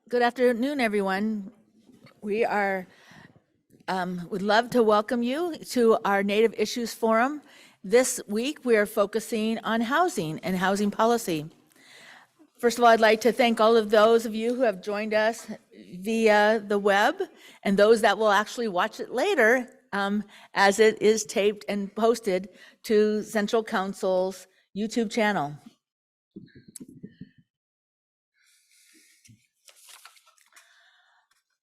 Good afternoon, everyone. We would love to welcome you to our Native Issues Forum. This week, we are focusing on housing and housing policy. First of all, I'd like to thank all of those of you who have joined us via the web and those that will actually watch it later as it is taped and posted to Central Council's YouTube channel.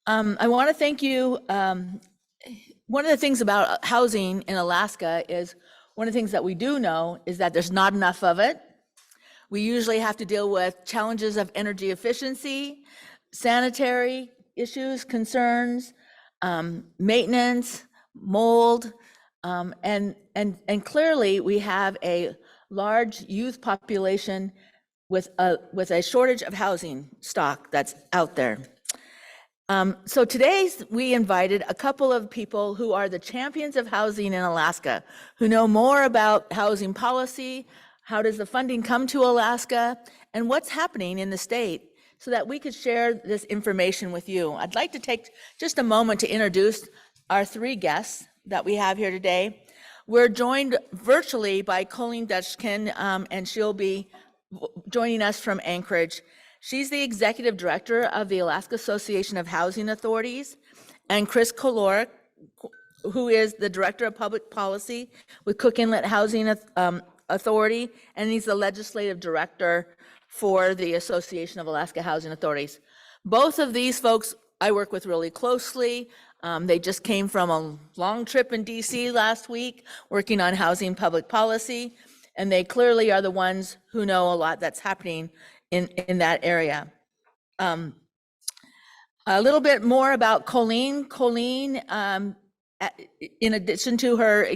I want to thank you. One of the things about housing in Alaska is one of the things that we do know is that there's not enough of it. We usually have to deal with challenges of energy efficiency, sanitary issues, concerns, maintenance, mold, and clearly we have a large youth population with a shortage of housing stock that's out there. So today we invited a couple of people who are the champions of housing in Alaska, who know more about housing policy, how does the funding come to Alaska, and what's happening in the state so that we could share this information with you. I'd like to take just a moment to introduce our three guests that we have here today. We're joined virtually by Colleen Dutchkin, and she'll be joining us from Anchorage. She's the executive director of the Alaska Association of Housing Authorities, and Chris Koloric, who is the director of public policy with Cook Inlet Housing Authority, and he's the legislative director for the Association of Alaska Housing Authorities. Both of these folks I work with really closely. They just came from a long trip in DC last week working on housing public policy, and they clearly are the ones who know a lot that's happening in that area. A little bit more about Colleen. Colleen, in addition to her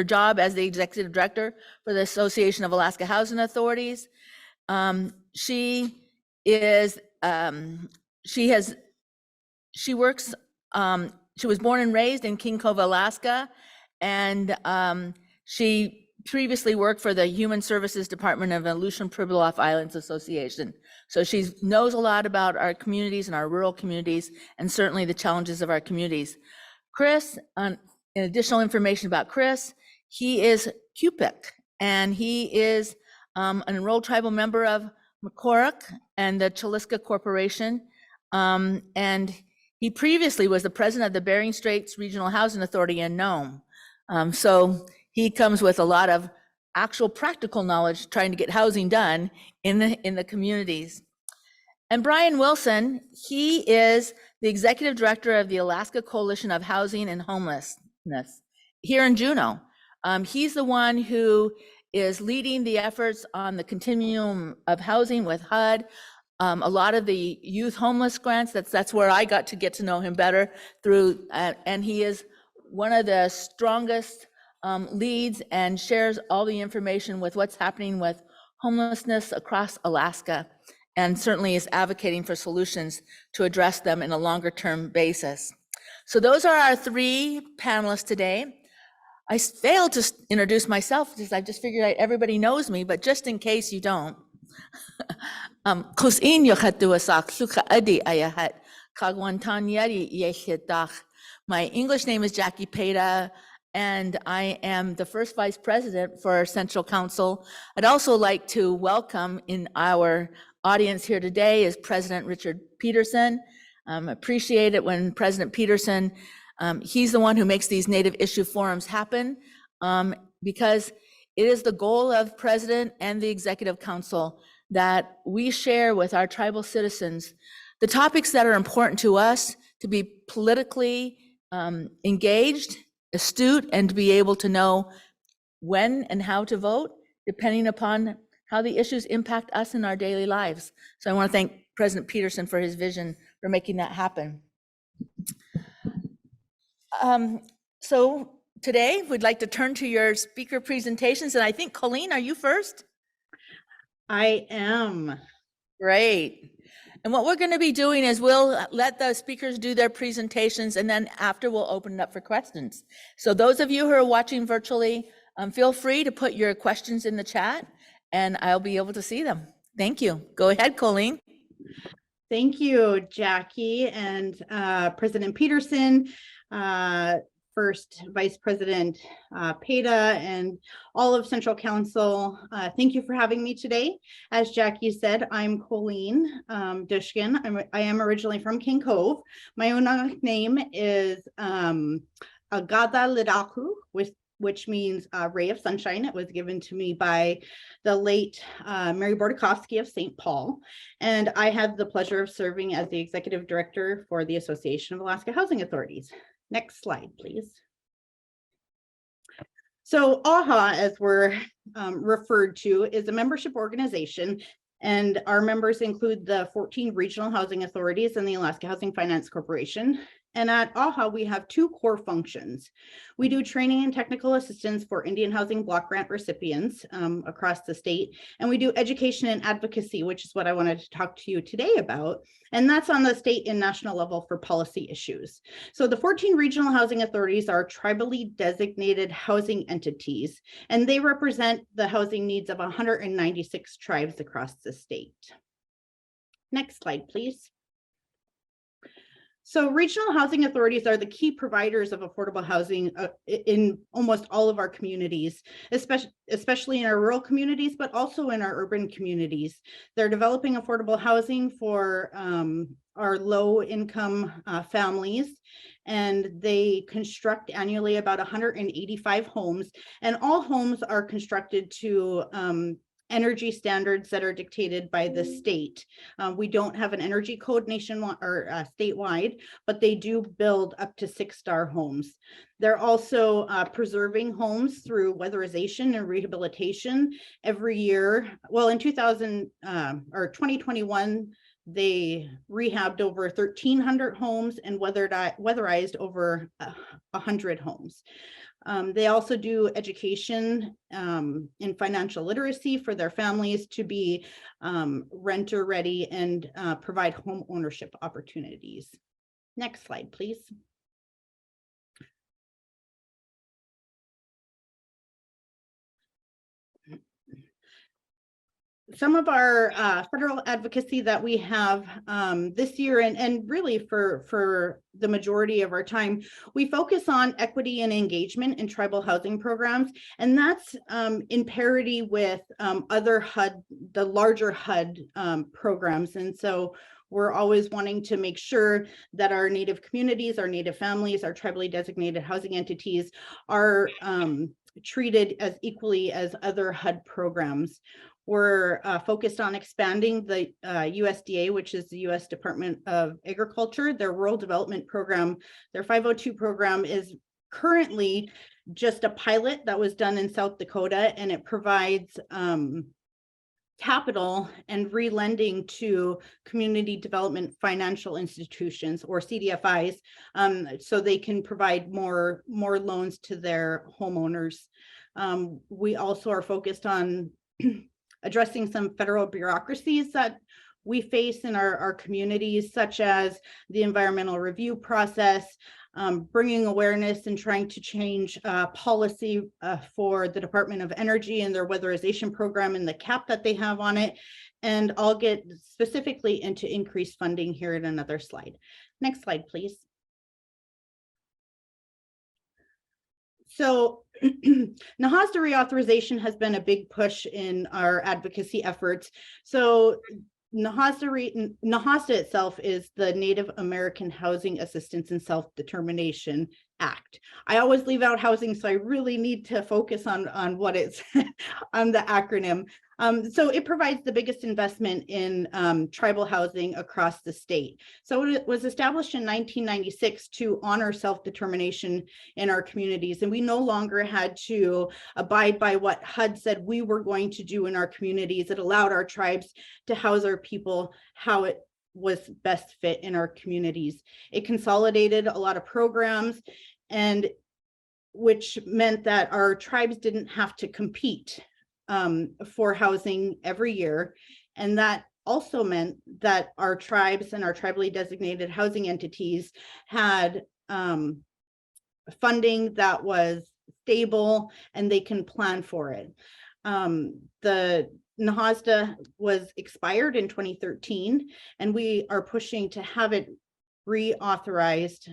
job as the executive director for the Association of Alaska Housing Authorities, she was born and raised in King Cove, Alaska, and she previously worked for the Human Services Department of Aleutian Pribilof Islands Association. So she knows a lot about our communities and our rural communities, and certainly the challenges of our communities. Chris, in additional information about Chris, he is Cupik, and he is an enrolled tribal member of Macorak and the Chaliska Corporation, and he previously was the president of the Bering Straits Regional Housing Authority in Nome. So he comes with a lot of actual practical knowledge trying to get housing done in the communities. And Brian Wilson, he is the executive director of the Alaska Coalition of Housing and Homelessness here in Juneau. He's the one who is leading the efforts on the continuum of housing with HUD. A lot of the youth homeless grants, that's where I got to know him better through, and he is one of the strongest leads and shares all the information with what's happening with homelessness across Alaska, and certainly is advocating for solutions to address them in a longer term basis. So those are our three panelists today. I failed to introduce myself because I just figured everybody knows me, but just in case you don't. My English name is Jackie Peda, and I am the first vice president for Central Council. I'd also like to welcome in our audience here today is President Richard Peterson. Appreciate it when President Peterson, he's the one who makes these Native issue forums happen, because it is the goal of President and the Executive Council that we share with our tribal citizens the topics that are important to us, to be politically engaged, astute, and to be able to know when and how to vote, depending upon how the issues impact us in our daily lives. So I want to thank President Peterson for his vision for making that happen. So today we'd like to turn to your speaker presentations, and I think, Colleen, are you first? I am. Great. And what we're going to be doing is we'll let the speakers do their presentations, and then after we'll open it up for questions. So those of you who are watching virtually, feel free to put your questions in the chat and I'll be able to see them. Thank you. Go ahead, Colleen. Thank you, Jackie and President Peterson, First Vice President Peta, and all of Central Council. Thank you for having me today. As Jackie said, I'm Colleen Dushkin. I am originally from King Cove. My own name is Agada Lidaku, which means ray of sunshine. It was given to me by the late Mary Bordakovsky of St. Paul. And I had the pleasure of serving as the executive director for the Association of Alaska Housing Authorities. Next slide, please. So AHA, as we're referred to, is a membership organization, and our members include the 14 regional housing authorities and the Alaska Housing Finance Corporation. And at AHA, we have two core functions. We do training and technical assistance for Indian Housing Block Grant recipients across the state. And we do education and advocacy, which is what I wanted to talk to you today about. And that's on the state and national level for policy issues. So the 14 regional housing authorities are tribally designated housing entities, and they represent the housing needs of 196 tribes across the state. Next slide, please. So regional housing authorities are the key providers of affordable housing in almost all of our communities, especially in our rural communities, but also in our urban communities. They're developing affordable housing for our low-income families, and they construct annually about 185 homes, and all homes are constructed to energy standards that are dictated by the state. We don't have an energy code nationwide or statewide, but they do build up to 6-star homes. They're also preserving homes through weatherization and rehabilitation every year. Well, in 2021, they rehabbed over 1,300 homes and weatherized over 100 homes. They also do education in financial literacy for their families to be renter ready and provide home ownership opportunities. Next slide, please. Some of our federal advocacy that we have this year, and really for the majority of our time, we focus on equity and engagement in tribal housing programs, and that's in parity with other HUD, the larger HUD programs. And so we're always wanting to make sure that our Native communities, our Native families, our tribally designated housing entities are treated as equally as other HUD programs. We're focused on expanding the USDA, which is the U.S. Department of Agriculture, their rural development program. Their 502 program is currently just a pilot that was done in South Dakota, and it provides capital and re-lending to community development financial institutions, or CDFIs, so they can provide more loans to their homeowners. We also are focused on addressing some federal bureaucracies that we face in our communities, such as the environmental review process, bringing awareness and trying to change policy for the Department of Energy and their weatherization program and the cap that they have on it. And I'll get specifically into increased funding here in another slide. Next slide, please. So NAHASDA reauthorization has been a big push in our advocacy efforts. So NAHASDA itself is the Native American Housing Assistance and Self-Determination Act. I always leave out housing, so I really need to focus on what it's on the acronym. So it provides the biggest investment in tribal housing across the state. So it was established in 1996 to honor self-determination in our communities. And we no longer had to abide by what HUD said we were going to do in our communities. It allowed our tribes to house our people how it was best fit in our communities. It consolidated a lot of programs, and which meant that our tribes didn't have to compete for housing every year. And that also meant that our tribes and our tribally designated housing entities had funding that was stable and they can plan for it. The NAHASDA was expired in 2013, and we are pushing to have it reauthorized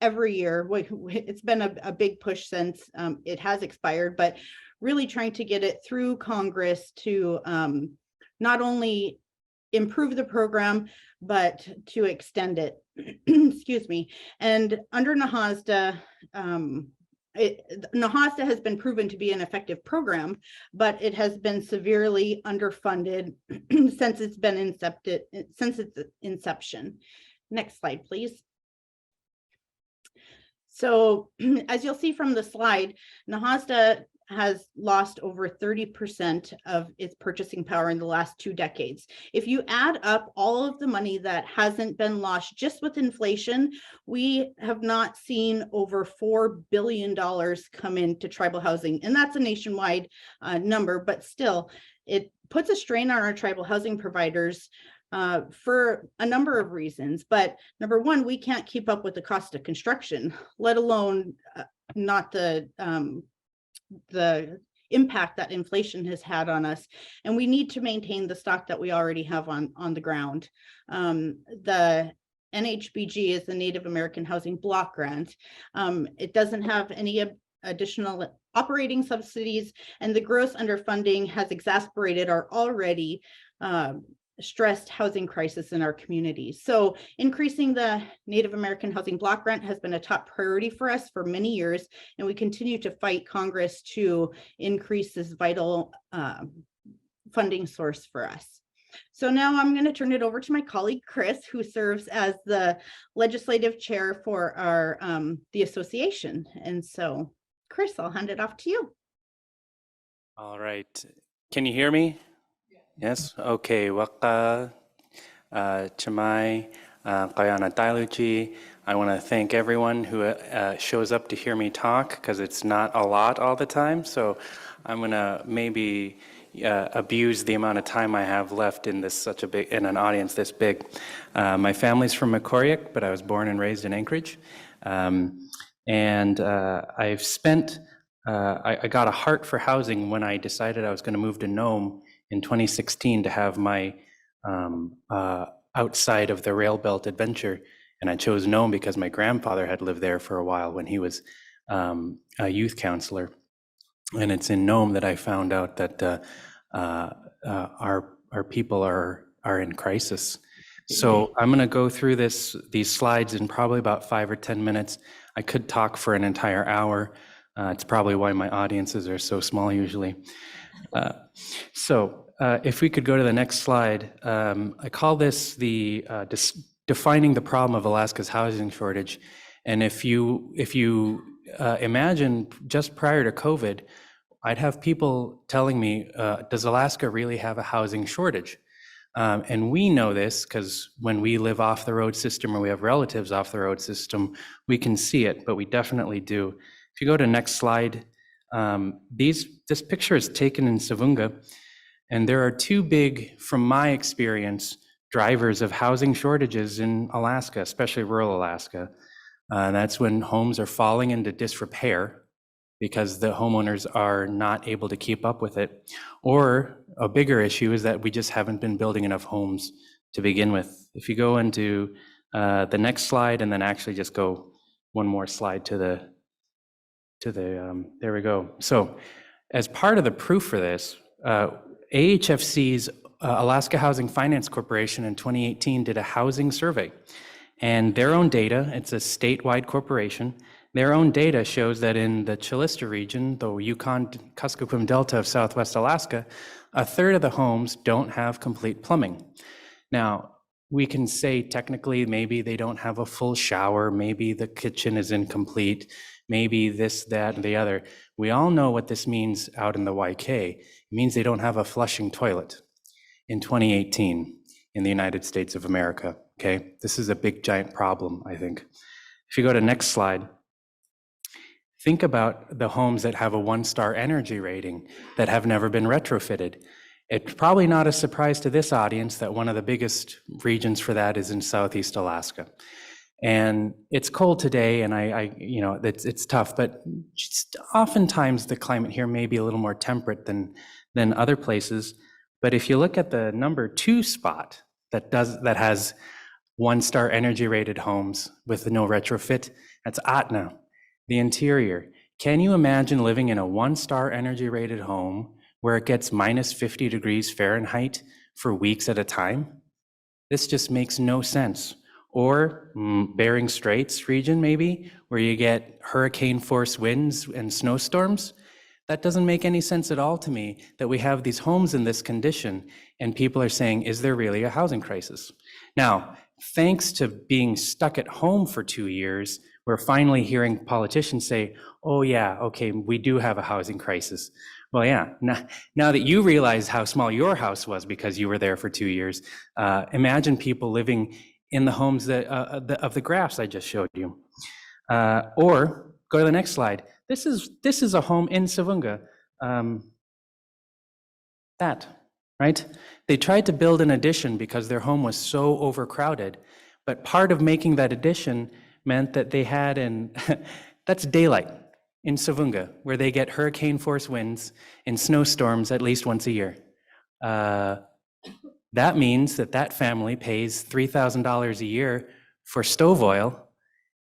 every year. It's been a big push since it has expired, but really trying to get it through Congress to not only improve the program, but to extend it. Excuse me. And under NAHASDA, NAHASDA has been proven to be an effective program, but it has been severely underfunded since its inception. Next slide, please. So as you'll see from the slide, NAHASDA has lost over 30% of its purchasing power in the last 2 decades. If you add up all of the money that hasn't been lost just with inflation, we have not seen over $4 billion come into tribal housing. And that's a nationwide number, but still, it puts a strain on our tribal housing providers for a number of reasons. But number one, we can't keep up with the cost of construction, let alone not the impact that inflation has had on us. And we need to maintain the stock that we already have on the ground. The NHBG is the Native American Housing Block Grant. It doesn't have any additional operating subsidies, and the gross underfunding has exacerbated our already stressed housing crisis in our communities. So increasing the Native American Housing Block Grant has been a top priority for us for many years, and we continue to fight Congress to increase this vital funding source for us. So now I'm going to turn it over to my colleague, Chris, who serves as the legislative chair for our the association. And so, Chris, I'll hand it off to you. All right. Can you hear me? Yes. Okay. Waka Chamai Kayana Tailuchi. I want to thank everyone who shows up to hear me talk, because it's not a lot all the time. So I'm going to maybe abuse the amount of time I have left in in an audience this big. My family's from Macoriac, but I was born and raised in Anchorage. And I've spent, I got a heart for housing when I decided I was going to move to Nome in 2016 to have my outside of the rail belt adventure. And I chose Nome because my grandfather had lived there for a while when he was a youth counselor. And it's in Nome that I found out that our people are in crisis. So I'm going to go through these slides in probably about 5 or 10 minutes. I could talk for an entire hour. It's probably why my audiences are so small usually. So if we could go to the next slide, I call this the defining the problem of Alaska's housing shortage. And if you imagine just prior to COVID, I'd have people telling me, does Alaska really have a housing shortage? And we know this because when we live off the road system or we have relatives off the road system, we can see it, but we definitely do. If you go to next slide, this picture is taken in Savunga, and there are 2 big, from my experience, drivers of housing shortages in Alaska, especially rural Alaska. That's when homes are falling into disrepair because the homeowners are not able to keep up with it. Or a bigger issue is that we just haven't been building enough homes to begin with. If you go into the next slide, and then actually just go one more slide to the there we go. So as part of the proof for this, AHFC's Alaska Housing Finance Corporation in 2018 did a housing survey, and their own data, it's a statewide corporation, their own data shows that in the Chilista region, the Yukon-Kuskokwim Delta of Southwest Alaska, 1/3 of the homes don't have complete plumbing. Now, we can say technically maybe they don't have a full shower, maybe the kitchen is incomplete, maybe this, that, and the other. We all know what this means out in the YK. It means they don't have a flushing toilet in 2018 in the United States of America, okay? This is a big, giant problem, I think. If you go to next slide, think about the homes that have a 1-star energy rating that have never been retrofitted. It's probably not a surprise to this audience that one of the biggest regions for that is in Southeast Alaska. And it's cold today, and it's tough, but just oftentimes the climate here may be a little more temperate than than other places. But if you look at the number 2 spot that has 1-star energy rated homes with no retrofit, that's Atna, the interior. Can you imagine living in a 1-star energy rated home where it gets minus 50 degrees Fahrenheit for weeks at a time? This just makes no sense. Or Bering Straits region maybe, where you get hurricane force winds and snowstorms. That doesn't make any sense at all to me, that we have these homes in this condition and people are saying, is there really a housing crisis? Now, thanks to being stuck at home for 2 years, we're finally hearing politicians say, oh yeah, okay, we do have a housing crisis. Well, yeah, now that you realize how small your house was because you were there for 2 years, imagine people living in the homes of the graphs I just showed you. Or go to the next slide. This is a home in Savunga. Right? They tried to build an addition because their home was so overcrowded, but part of making that addition meant that they had that's daylight in Savunga, where they get hurricane force winds and snowstorms at least once a year. That means that family pays $3,000 a year for stove oil,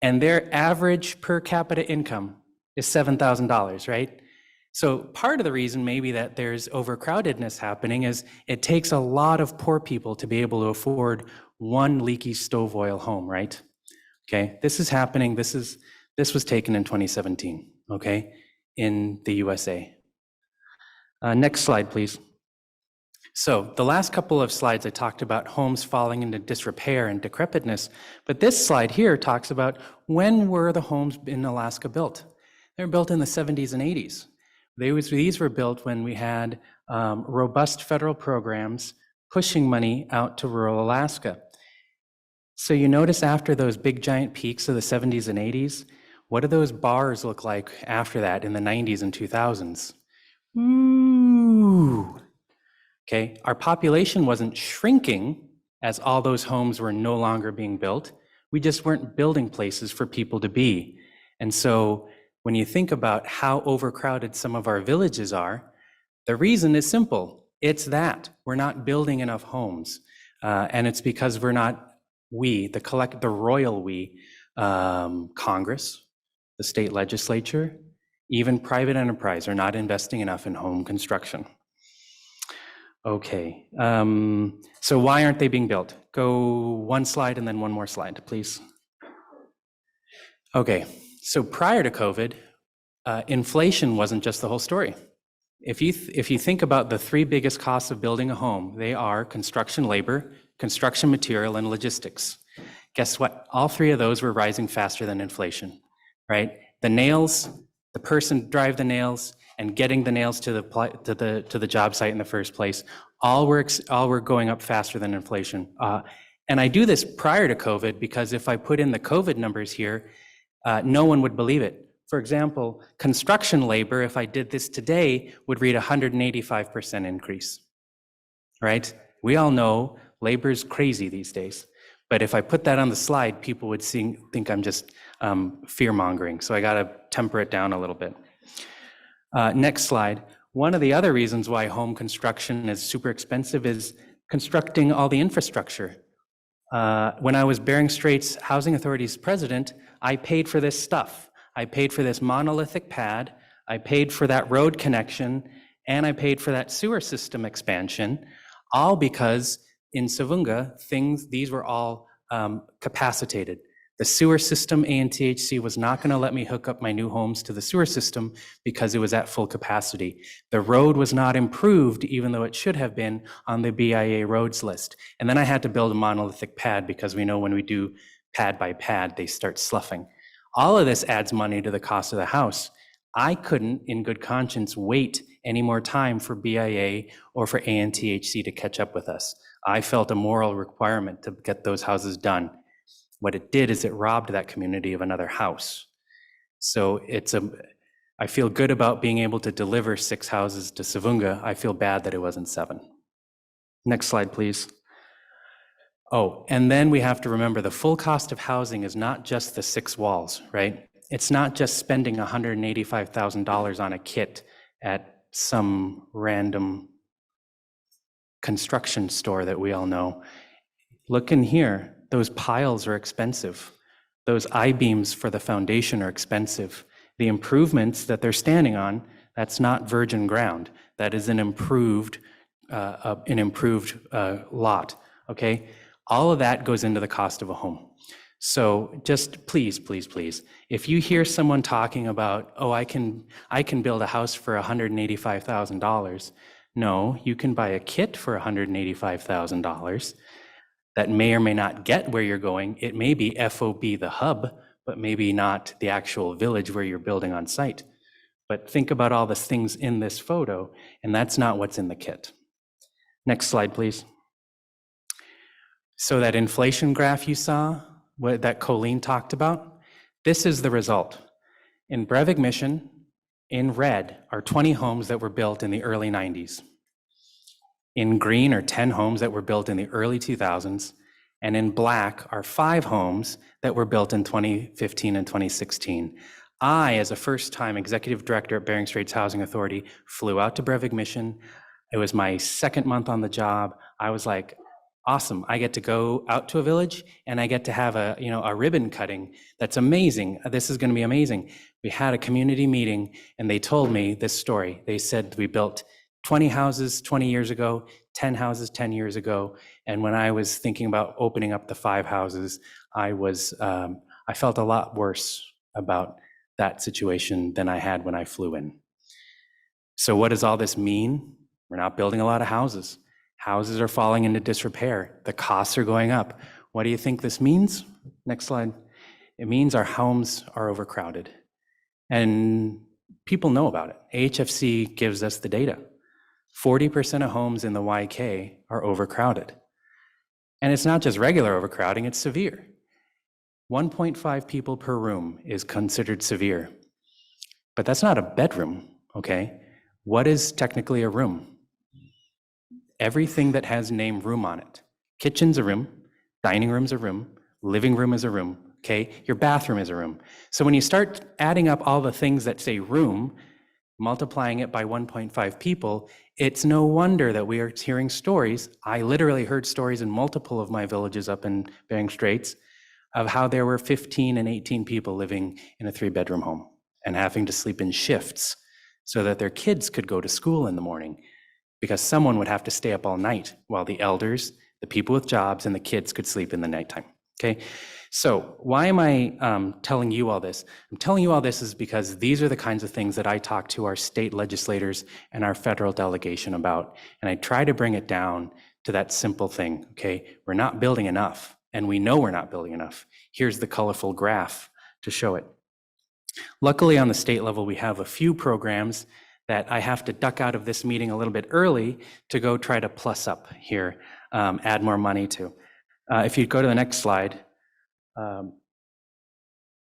and their average per capita income is $7,000, right? So part of the reason maybe that there's overcrowdedness happening is it takes a lot of poor people to be able to afford one leaky stove oil home, right? Okay, this is happening. This was taken in 2017, okay, in the USA. Next slide, please. So the last couple of slides I talked about homes falling into disrepair and decrepitness, but this slide here talks about when were the homes in Alaska built? They were built in the 70s and 80s. These were built when we had robust federal programs pushing money out to rural Alaska. So you notice after those big giant peaks of the 70s and 80s, what do those bars look like after that in the 90s and 2000s? Ooh. Okay, our population wasn't shrinking as all those homes were no longer being built. We just weren't building places for people to be. And so when you think about how overcrowded some of our villages are, the reason is simple. It's that we're not building enough homes. And it's because we're not, the royal we, Congress, the state legislature, even private enterprise are not investing enough in home construction. Okay, so why aren't they being built? Go one slide and then one more slide, please. Okay, so prior to COVID, inflation wasn't just the whole story. If you think about the 3 biggest costs of building a home, they are construction labor, construction material, and logistics. Guess what? All 3 of those were rising faster than inflation, right? The nails, the person drive the nails, and getting the nails to the job site in the first place, all were going up faster than inflation. And I do this prior to COVID because if I put in the COVID numbers here, no one would believe it. For example, construction labor, if I did this today, would read 185% increase, right? We all know labor's crazy these days. But if I put that on the slide, people would think I'm just fear-mongering. So I gotta temper it down a little bit. Next slide. One of the other reasons why home construction is super expensive is constructing all the infrastructure. When I was Bering Straits Housing Authority's president, I paid for this stuff. I paid for this monolithic pad, I paid for that road connection, and I paid for that sewer system expansion, all because in Savunga, these were all capacitated. The sewer system, ANTHC, was not going to let me hook up my new homes to the sewer system because it was at full capacity. The road was not improved, even though it should have been on the BIA roads list. And then I had to build a monolithic pad because we know when we do pad by pad, they start sloughing. All of this adds money to the cost of the house. I couldn't, in good conscience, wait any more time for BIA or for ANTHC to catch up with us. I felt a moral requirement to get those houses done. What it did is it robbed that community of another house. So I feel good about being able to deliver 6 houses to Savunga. I feel bad that it wasn't 7. Next slide, please. Oh, and then we have to remember the full cost of housing is not just the 6 walls, right? It's not just spending $185,000 on a kit at some random construction store that we all know. Look in here, those piles are expensive. Those I-beams for the foundation are expensive. The improvements that they're standing on, that's not virgin ground. That is an improved lot, okay? All of that goes into the cost of a home. So just please, please, please, if you hear someone talking about, oh, I can build a house for $185,000, no, you can buy a kit for $185,000 that may or may not get where you're going. It may be FOB, the hub, but maybe not the actual village where you're building on site. But think about all the things in this photo, and that's not what's in the kit. Next slide, please. So that inflation graph you saw, that Colleen talked about, this is the result. In Brevig Mission, in red are 20 homes that were built in the early 90s. In green are 10 homes that were built in the early 2000s, and in black are 5 homes that were built in 2015 and 2016. I, as a first-time executive director at Bering Straits Housing Authority, flew out to Brevig Mission. It was my second month on the job. I was like, awesome, I get to go out to a village and I get to have a ribbon cutting. That's amazing. This is going to be amazing. We had a community meeting and they told me this story. They said we built 20 houses 20 years ago, 10 houses 10 years ago. And when I was thinking about opening up the 5 houses, I felt a lot worse about that situation than I had when I flew in. So what does all this mean? We're not building a lot of houses. Houses are falling into disrepair. The costs are going up. What do you think this means? Next slide. It means our homes are overcrowded. And people know about it. AHFC gives us the data. 40% of homes in the YK are overcrowded. And it's not just regular overcrowding, it's severe. 1.5 people per room is considered severe. But that's not a bedroom, okay? What is technically a room? Everything that has name room on it. Kitchen's a room, dining room's a room, living room is a room, okay? Your bathroom is a room. So when you start adding up all the things that say room, multiplying it by 1.5 people, it's no wonder that we are hearing stories. I literally heard stories in multiple of my villages up in Bering Straits of how there were 15 and 18 people living in a 3-bedroom home and having to sleep in shifts so that their kids could go to school in the morning, because someone would have to stay up all night while the elders, the people with jobs, and the kids could sleep in the nighttime, okay? So why am I telling you all this? I'm telling you all this is because these are the kinds of things that I talk to our state legislators and our federal delegation about, and I try to bring it down to that simple thing, okay? We're not building enough, and we know we're not building enough. Here's the colorful graph to show it. Luckily, on the state level, we have a few programs that I have to duck out of this meeting a little bit early to go try to plus up here, add more money to. If you go to the next slide,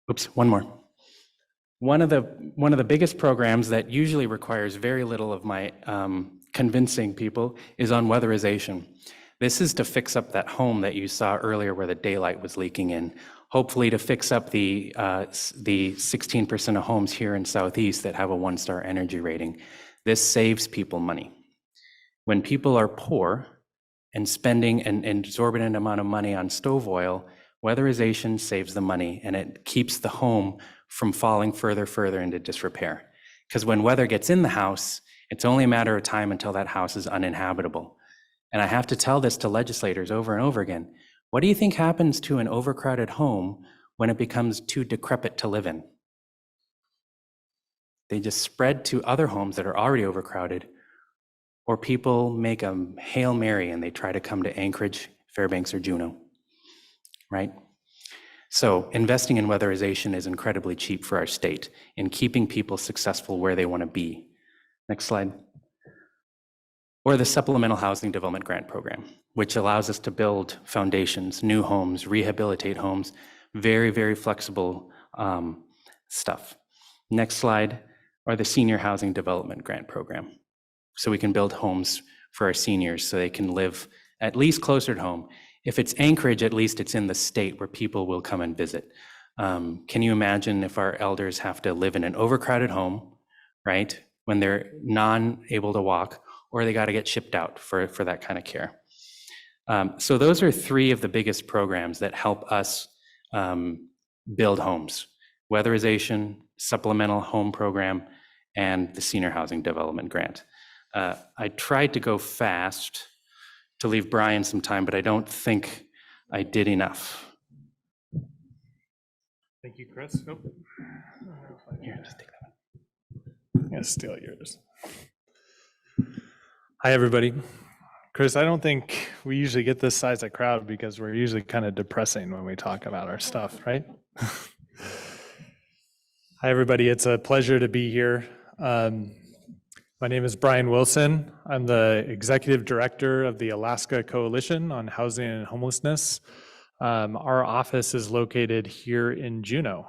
oops, one more. One of the biggest programs that usually requires very little of my convincing people is on weatherization. This is to fix up that home that you saw earlier where the daylight was leaking in. Hopefully to fix up the 16% of homes here in Southeast that have a 1-star energy rating. This saves people money. When people are poor and spending an exorbitant amount of money on stove oil, weatherization saves the money and it keeps the home from falling further into disrepair. Because when weather gets in the house, it's only a matter of time until that house is uninhabitable. And I have to tell this to legislators over and over again. What do you think happens to an overcrowded home when it becomes too decrepit to live in? They just spread to other homes that are already overcrowded, or people make a Hail Mary and they try to come to Anchorage, Fairbanks, or Juneau, right? So investing in weatherization is incredibly cheap for our state in keeping people successful where they want to be. Next slide. Or the Supplemental Housing Development Grant Program, which allows us to build foundations, new homes, rehabilitate homes, very, very flexible stuff. Next slide, or the Senior Housing Development Grant Program. So we can build homes for our seniors so they can live at least closer to home. If it's Anchorage, at least it's in the state where people will come and visit. Can you imagine if our elders have to live in an overcrowded home, right? when they're non-able to walk, or they got to get shipped out for that kind of care. So those are three of the biggest programs that help us build homes: weatherization, supplemental home program, and the senior housing development grant. I tried to go fast to leave Brian some time, but I don't think I did enough. Thank you, Chris. Oh. Here, just take that one. I'm gonna steal yours. Hi, everybody. Chris, I don't think we usually get this size of crowd because we're usually kind of depressing when we talk about our stuff, right? Hi, everybody. It's a pleasure to be here. My name is Brian Wilson. I'm the Executive Director of the Alaska Coalition on Housing and Homelessness. Our office is located here in Juneau,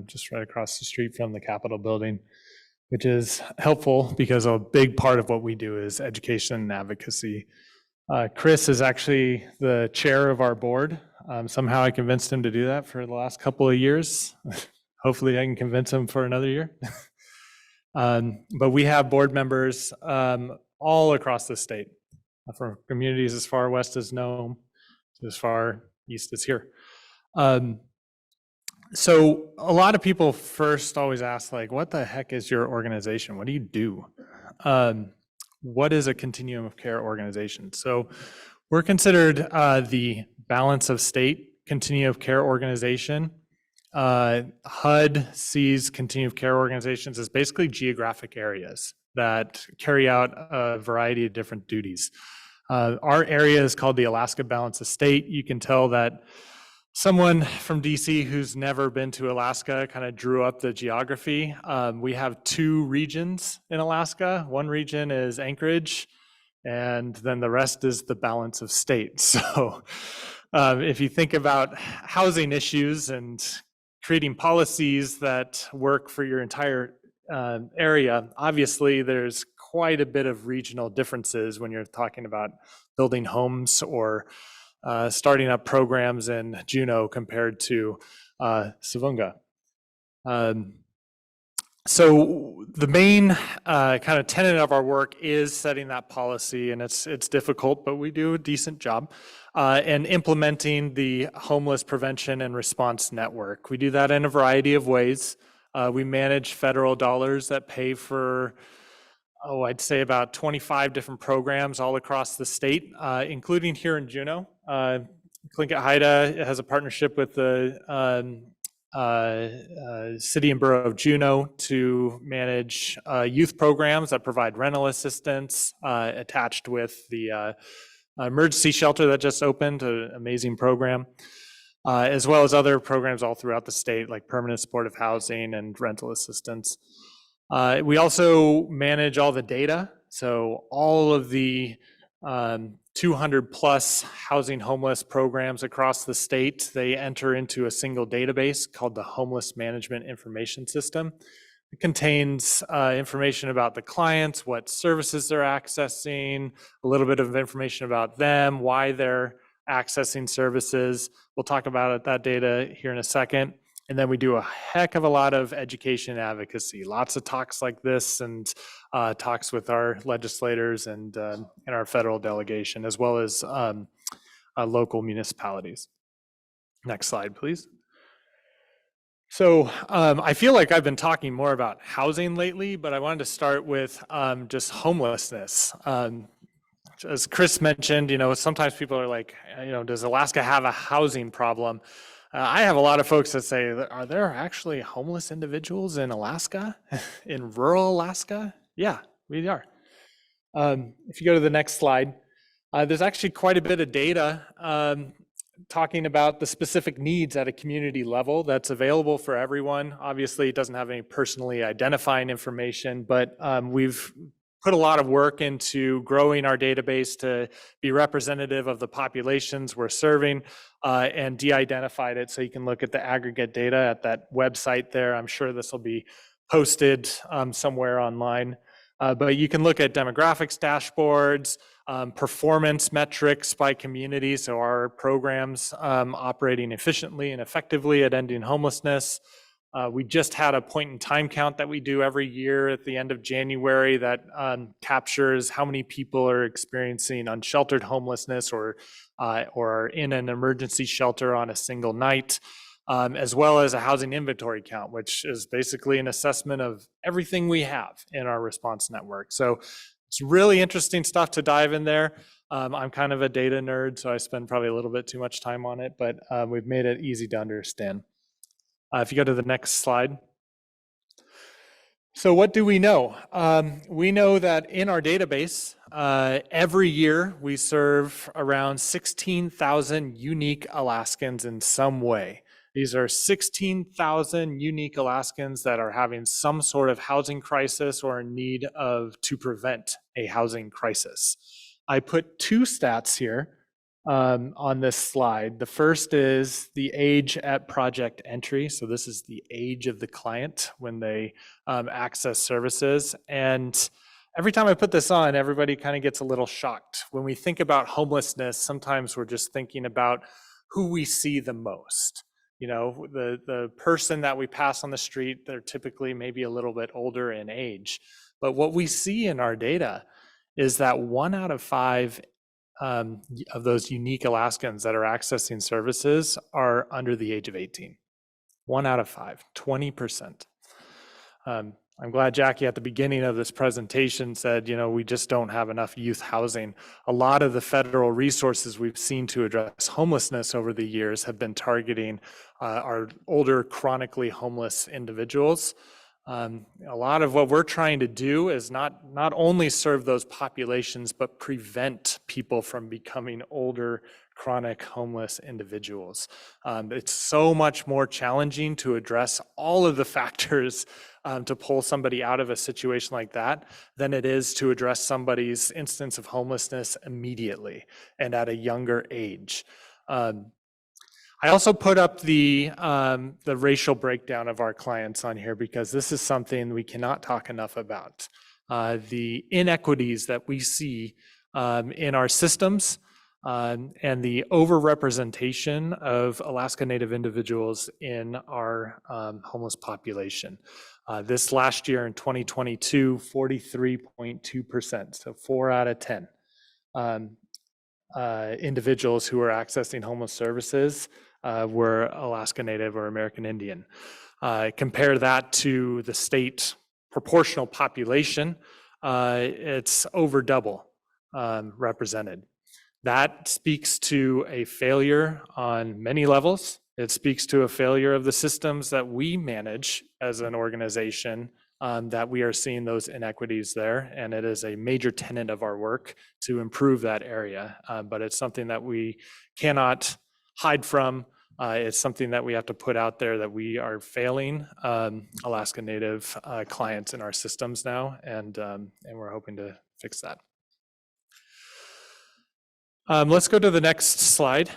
just right across the street from the Capitol building, which is helpful because a big part of what we do is education and advocacy. Chris is actually the chair of our board. Somehow I convinced him to do that for the last couple of years. Hopefully I can convince him for another year. But we have board members all across the state, from communities as far west as Nome to as far east as here. So a lot of people first always ask, like, what the heck is your organization? What do you do? What is a continuum of care organization? So we're considered the Balance of State Continuum of Care organization. HUD sees continuum of care organizations as basically geographic areas that carry out a variety of different duties. Our area is called the Alaska Balance of State. You can tell that someone from DC who's never been to Alaska kind of drew up the geography. We have two regions in Alaska. One region is Anchorage, and then the rest is the Balance of State. So if you think about housing issues and creating policies that work for your entire area, obviously there's quite a bit of regional differences when you're talking about building homes or starting up programs in Juneau compared to Savunga. So the main kind of tenet of our work is setting that policy, and it's difficult, but we do a decent job, and implementing the homeless prevention and response network. We do that in a variety of ways. We manage federal dollars that pay for, I'd say about 25 different programs all across the state, including here in Juneau. Háw'aa has a partnership with the City and Borough of Juneau to manage youth programs that provide rental assistance, attached with the emergency shelter that just opened, an amazing program, as well as other programs all throughout the state, like permanent supportive housing and rental assistance. We also manage all the data. So all of the 200 plus housing homeless programs across the state, they enter into a single database called the Homeless Management Information System. It contains information about the clients, what services they're accessing, a little bit of information about them, why they're accessing services. We'll talk about that data here in a second. And then we do a heck of a lot of education and advocacy, lots of talks like this, and talks with our legislators and our federal delegation, as well as local municipalities. Next slide, please. So I feel like I've been talking more about housing lately, but I wanted to start with just homelessness. As Chris mentioned, sometimes people are like, does Alaska have a housing problem? I have a lot of folks that say, are there actually homeless individuals in Alaska, in rural Alaska? Yeah, we are. If you go to the next slide, there's actually quite a bit of data talking about the specific needs at a community level that's available for everyone. Obviously, it doesn't have any personally identifying information, but we've put a lot of work into growing our database to be representative of the populations we're serving, and de-identified it so you can look at the aggregate data at that website there. I'm sure this will be posted somewhere online. But you can look at demographics dashboards, performance metrics by community, so our programs operating efficiently and effectively at ending homelessness, We just had a point in time count that we do every year at the end of January that captures how many people are experiencing unsheltered homelessness or are in an emergency shelter on a single night, as well as a housing inventory count, which is basically an assessment of everything we have in our response network. So it's really interesting stuff to dive in there. I'm kind of a data nerd, so I spend probably a little bit too much time on it, but we've made it easy to understand. If you go to the next slide. So what do we know? We know that in our database, every year we serve around 16,000 unique Alaskans in some way. These are 16,000 unique Alaskans that are having some sort of housing crisis or in need to prevent a housing crisis. I put two stats here on this slide. The first is the age at project entry. So this is the age of the client when they access services. And every time I put this on, everybody kind of gets a little shocked. When we think about homelessness, sometimes we're just thinking about who we see the most. You know, the person that we pass on the street, they're typically maybe a little bit older in age. But what we see in our data is that 1 out of 5 of those unique Alaskans that are accessing services are under the age of 18. 1 out of 5, 20%. I'm glad Jackie at the beginning of this presentation said, you know, we just don't have enough youth housing. A lot of the federal resources we've seen to address homelessness over the years have been targeting our older chronically homeless individuals. A lot of what we're trying to do is not only serve those populations, but prevent people from becoming older, chronic homeless individuals. It's so much more challenging to address all of the factors to pull somebody out of a situation like that than it is to address somebody's instance of homelessness immediately and at a younger age. I also put up the racial breakdown of our clients on here because this is something we cannot talk enough about. The inequities that we see in our systems and the overrepresentation of Alaska Native individuals in our homeless population. This last year in 2022, 43.2%, so 4 out of 10 individuals who are accessing homeless services were Alaska Native or American Indian. Compare that to the state proportional population, it's over double represented. That speaks to a failure on many levels. It speaks to a failure of the systems that we manage as an organization, that we are seeing those inequities there. And it is a major tenet of our work to improve that area. But it's something that we cannot hide from. It's something that we have to put out there that we are failing Alaska Native clients in our systems now. And we're hoping to fix that. Let's go to the next slide.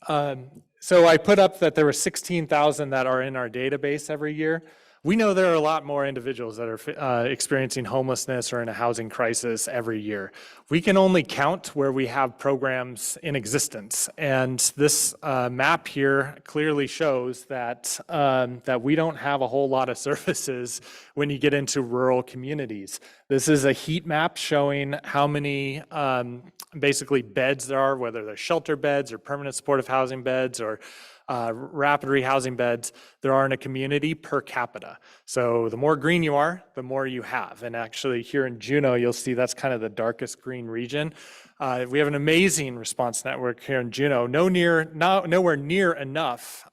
So I put up that there were 16,000 that are in our database every year. We know there are a lot more individuals that are experiencing homelessness or in a housing crisis every year. We can only count where we have programs in existence. And this map here clearly shows that, that we don't have a whole lot of services when you get into rural communities. This is a heat map showing how many basically beds there are, whether they're shelter beds or permanent supportive housing beds or rapid rehousing beds there are in a community per capita. So the more green you are, the more you have. And actually here in Juneau, you'll see that's kind of the darkest green region. We have an amazing response network here in Juneau. Nowhere near enough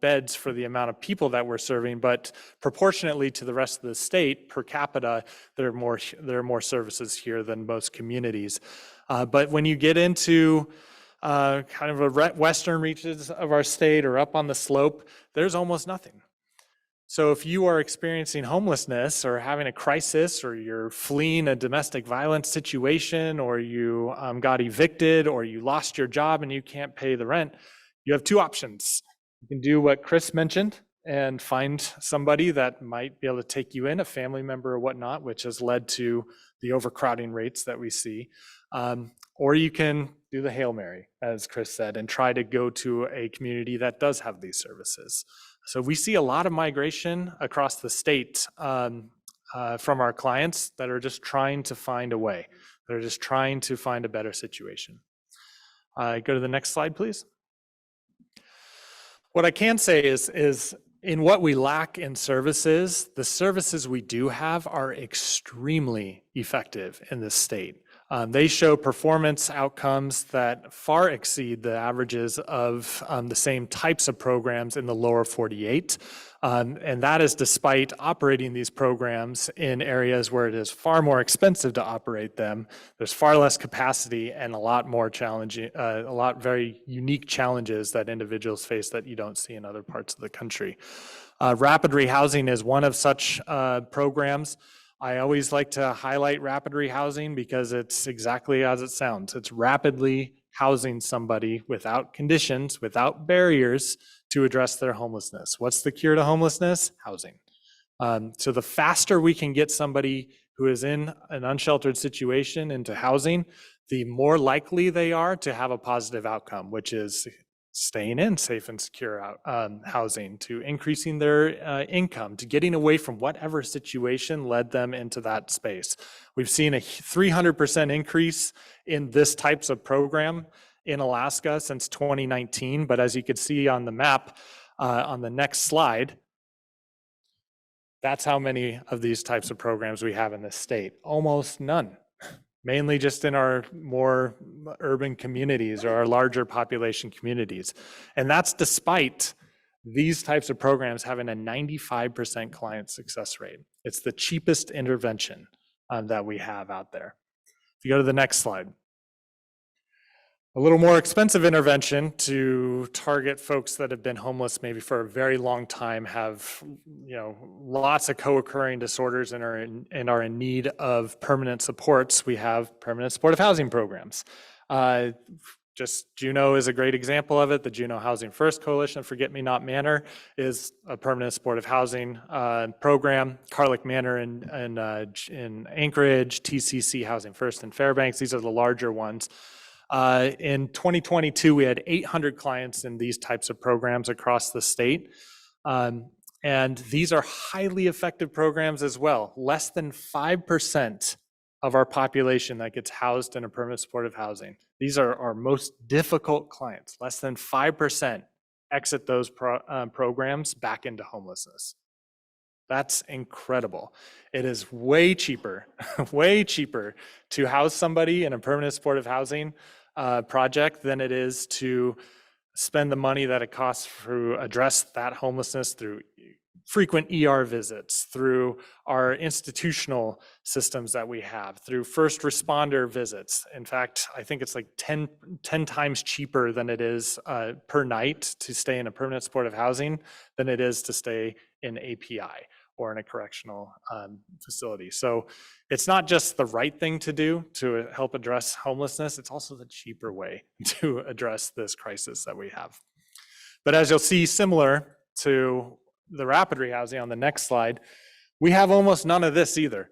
beds for the amount of people that we're serving, but proportionately to the rest of the state per capita, there are more services here than most communities. But when you get into kind of the western reaches of our state or up on the slope, there's almost nothing. So if you are experiencing homelessness or having a crisis or you're fleeing a domestic violence situation or you got evicted or you lost your job and you can't pay the rent, you have two options. You can do what Chris mentioned and find somebody that might be able to take you in, a family member or whatnot, which has led to the overcrowding rates that we see. Or you can do the Hail Mary, as Chris said, and try to go to a community that does have these services. So we see a lot of migration across the state from our clients that are just trying to find a way. They're just trying to find a better situation. Go to the next slide, please. What I can say is in what we lack in services, the services we do have are extremely effective in this state. They show performance outcomes that far exceed the averages of the same types of programs in the lower 48. And that is despite operating these programs in areas where it is far more expensive to operate them. There's far less capacity and a lot more challenging, a lot very unique challenges that individuals face that you don't see in other parts of the country. Rapid rehousing is one of such programs. I always like to highlight rapid rehousing because it's exactly as it sounds. It's rapidly housing somebody without conditions, without barriers to address their homelessness. What's the cure to homelessness? Housing. So the faster we can get somebody who is in an unsheltered situation into housing, the more likely they are to have a positive outcome, which is staying in safe and secure housing, to increasing their income, to getting away from whatever situation led them into that space. We've seen a 300% increase in this types of program in Alaska since 2019. But as you can see on the map on the next slide, that's how many of these types of programs we have in this state. Almost none. Mainly just in our more urban communities or our larger population communities. And that's despite these types of programs having a 95% client success rate. It's the cheapest intervention that we have out there. If you go to the next slide. A little more expensive intervention to target folks that have been homeless maybe for a very long time, have lots of co-occurring disorders and are in need of permanent supports. We have permanent supportive housing programs. Just Juneau is a great example of it. The Juneau Housing First Coalition of Forget-Me-Not Manor is a permanent supportive housing program. Carlick Manor in Anchorage, TCC Housing First in Fairbanks. These are the larger ones. In 2022, we had 800 clients in these types of programs across the state. And these are highly effective programs as well. Less than 5% of our population that gets housed in a permanent supportive housing. These are our most difficult clients. Less than 5% exit those programs back into homelessness. That's incredible. It is way cheaper, way cheaper to house somebody in a permanent supportive housing project than it is to spend the money that it costs to address that homelessness through frequent ER visits, through our institutional systems that we have, through first responder visits. In fact, I think it's like 10 times cheaper than it is per night to stay in a permanent supportive housing than it is to stay in API or in a correctional facility. So it's not just the right thing to do to help address homelessness, it's also the cheaper way to address this crisis that we have. But as you'll see, similar to the rapid rehousing on the next slide, we have almost none of this either.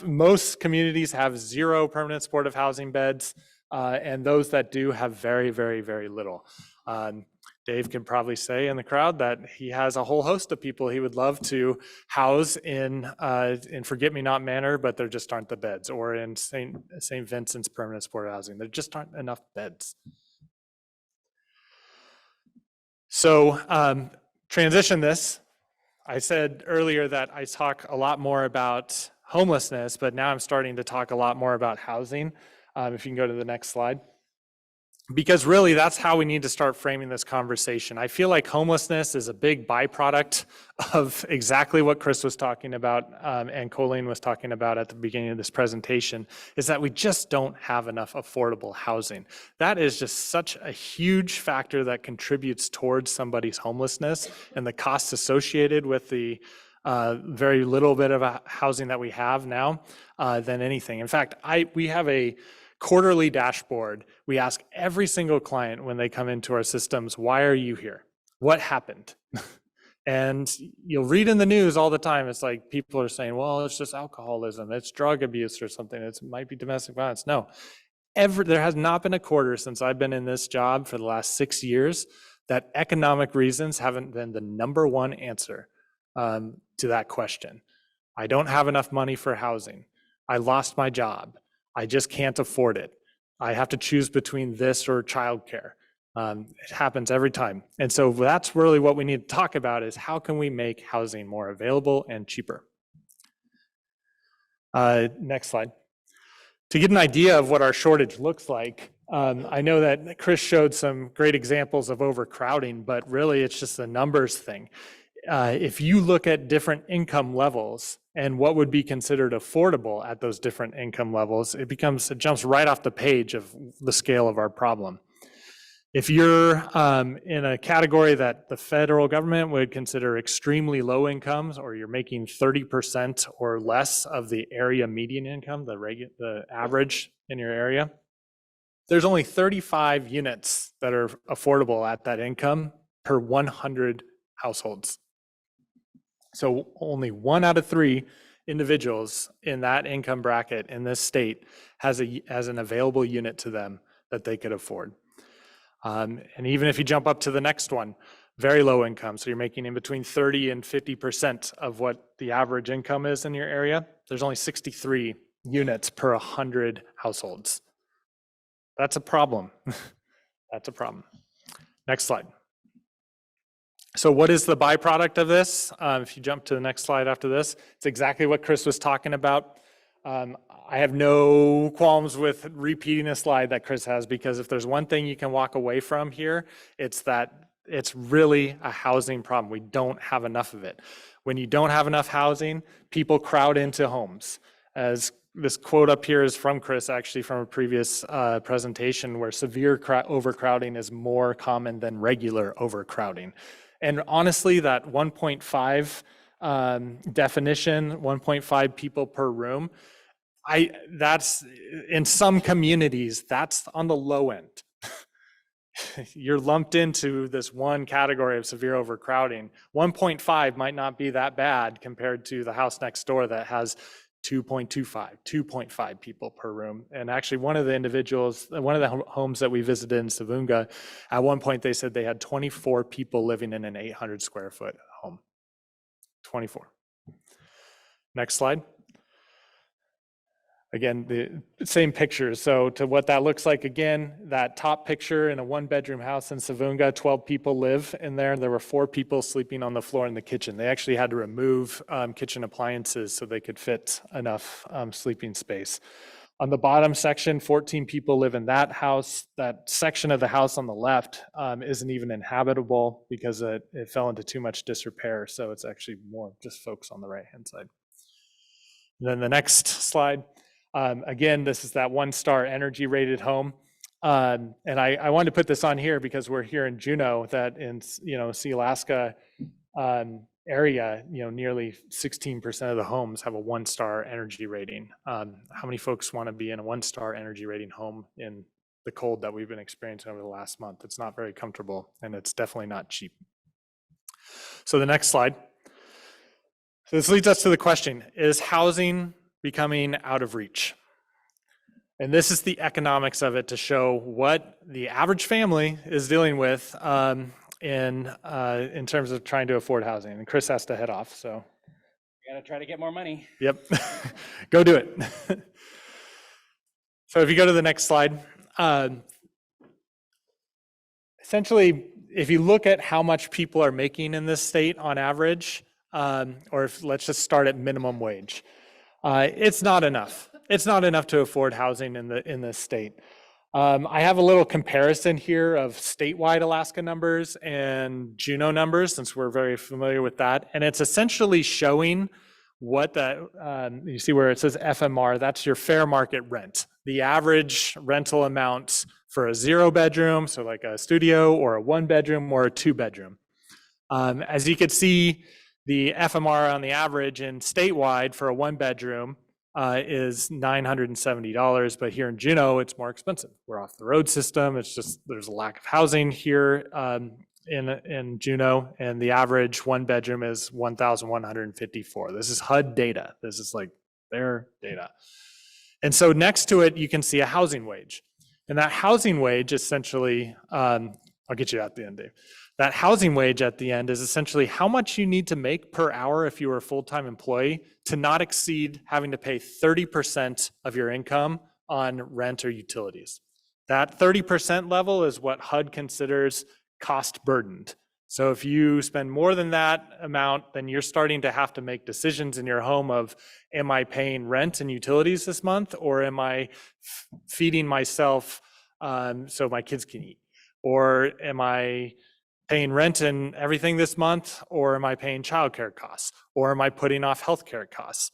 Most communities have 0 permanent supportive housing beds, and those that do have very, very, very little. Dave can probably say in the crowd that he has a whole host of people he would love to house in Forget-Me-Not Manor, but there just aren't the beds, or in St. Vincent's permanent supportive housing. There just aren't enough beds. So transition this. I said earlier that I talk a lot more about homelessness, but now I'm starting to talk a lot more about housing. If you can go to the next slide. Because really, that's how we need to start framing this conversation. I feel like homelessness is a big byproduct of exactly what Chris was talking about and Colleen was talking about at the beginning of this presentation, is that we just don't have enough affordable housing. That is just such a huge factor that contributes towards somebody's homelessness and the costs associated with the very little bit of housing that we have now than anything. In fact, we have a quarterly dashboard. We ask every single client when they come into our systems, why are you here? What happened? And you'll read in the news all the time, it's like people are saying, well, it's just alcoholism, it's drug abuse or something, it might be domestic violence. No, there has not been a quarter since I've been in this job for the last 6 years that economic reasons haven't been the number one answer to that question. I don't have enough money for housing. I lost my job. I just can't afford it. I have to choose between this or childcare. It happens every time. And so that's really what we need to talk about, is how can we make housing more available and cheaper? Next slide. To get an idea of what our shortage looks like, I know that Chris showed some great examples of overcrowding, but really it's just a numbers thing. If you look at different income levels and what would be considered affordable at those different income levels, it jumps right off the page of the scale of our problem. If you're in a category that the federal government would consider extremely low incomes, or you're making 30% or less of the area median income, the average in your area, there's only 35 units that are affordable at that income per 100 households. So only 1 out of 3 individuals in that income bracket in this state has an available unit to them that they could afford. And even if you jump up to the next one, very low income, so you're making in between 30 and 50% of what the average income is in your area, there's only 63 units per 100 households. That's a problem. That's a problem. Next slide. So what is the byproduct of this? If you jump to the next slide after this, it's exactly what Chris was talking about. I have no qualms with repeating a slide that Chris has, because if there's one thing you can walk away from here, it's that it's really a housing problem. We don't have enough of it. When you don't have enough housing, people crowd into homes. As this quote up here is from Chris, actually from a previous presentation, where severe overcrowding is more common than regular overcrowding. And honestly, that 1.5 definition, 1.5 people per room, that's in some communities, that's on the low end. You're lumped into this one category of severe overcrowding. 1.5 might not be that bad compared to the house next door that has 2.25, 2.5 people per room. And actually one of the homes that we visited in Savunga, at one point they said they had 24 people living in an 800 square foot home. 24. Next slide. Again, the same pictures. So to what that looks like, again, that top picture in a 1-bedroom house in Savunga, 12 people live in there. There were 4 people sleeping on the floor in the kitchen. They actually had to remove kitchen appliances so they could fit enough sleeping space. On the bottom section, 14 people live in that house. That section of the house on the left isn't even inhabitable because it fell into too much disrepair. So it's actually more just folks on the right-hand side. And then the next slide. Again, this is that 1-star energy rated home. And I wanted to put this on here because we're here in Juneau, that in, Alaska area, nearly 16% of the homes have a 1-star energy rating. How many folks want to be in a 1-star energy rating home in the cold that we've been experiencing over the last month? It's not very comfortable, and it's definitely not cheap. So the next slide. So this leads us to the question, is housing becoming out of reach? And this is the economics of it to show what the average family is dealing with in terms of trying to afford housing. And Chris has to head off, so. We gotta try to get more money. Yep, go do it. So if you go to the next slide, essentially, if you look at how much people are making in this state on average, or if let's just start at minimum wage, it's not enough. It's not enough to afford housing in this state. I have a little comparison here of statewide Alaska numbers and Juneau numbers, since we're very familiar with that. And it's essentially showing what you see where it says FMR, that's your fair market rent. The average rental amount for a 0-bedroom, so like a studio, or a 1-bedroom, or a 2-bedroom. As you could see, the FMR on the average in statewide for a 1-bedroom is $970, but here in Juneau, it's more expensive. We're off the road system. It's just, there's a lack of housing here in Juneau, and the average 1-bedroom is $1,154. This is HUD data. This is like their data. And so next to it, you can see a housing wage. And that housing wage essentially I'll get you at the end, Dave. That housing wage at the end is essentially how much you need to make per hour if you were a full-time employee to not exceed having to pay 30% of your income on rent or utilities. That 30% level is what HUD considers cost burdened. So if you spend more than that amount, then you're starting to have to make decisions in your home of, am I paying rent and utilities this month, or am I feeding myself so my kids can eat? Or am I paying rent and everything this month, or am I paying childcare costs, or am I putting off healthcare costs?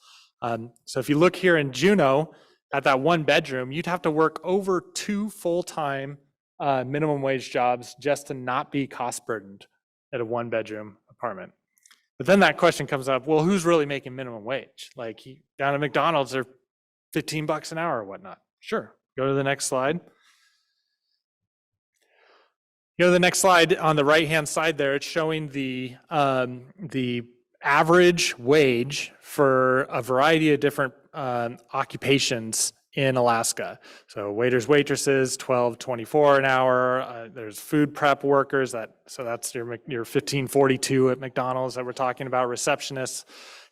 So if you look here in Juneau at that one bedroom, you'd have to work over 2 full-time minimum wage jobs just to not be cost burdened at a 1-bedroom apartment. But then that question comes up, well, who's really making minimum wage? Like down at McDonald's, they're $15 an hour or whatnot. Sure, go to the next slide. You know, the next slide on the right-hand side there, it's showing the average wage for a variety of different occupations in Alaska. So waiters, waitresses, $12.24 an hour. There's food prep workers, so that's your $15.42 at McDonald's that we're talking about. Receptionists,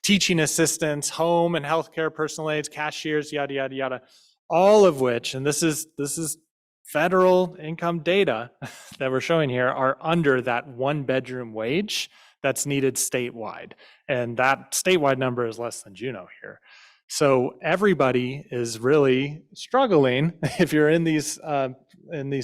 teaching assistants, home and healthcare personal aides, cashiers, yada yada yada. All of which, and this is federal income data that we're showing here, are under that 1-bedroom wage that's needed statewide. And that statewide number is less than Juneau here. So everybody is really struggling if you're in these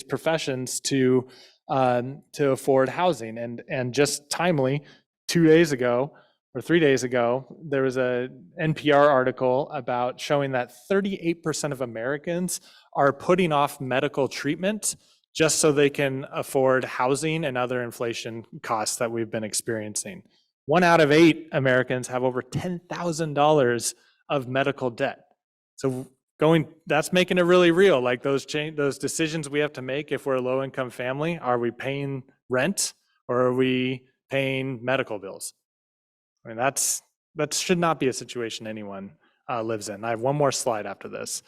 professions to afford housing. And just timely, 2 days ago or 3 days ago, there was a NPR article about showing that 38% of Americans are putting off medical treatment just so they can afford housing and other inflation costs that we've been experiencing. 1 out of 8 Americans have over $10,000 of medical debt. So that's making it really real. Like those decisions we have to make if we're a low-income family. Are we paying rent or are we paying medical bills? I mean, that should not be a situation anyone lives in. I have one more slide after this,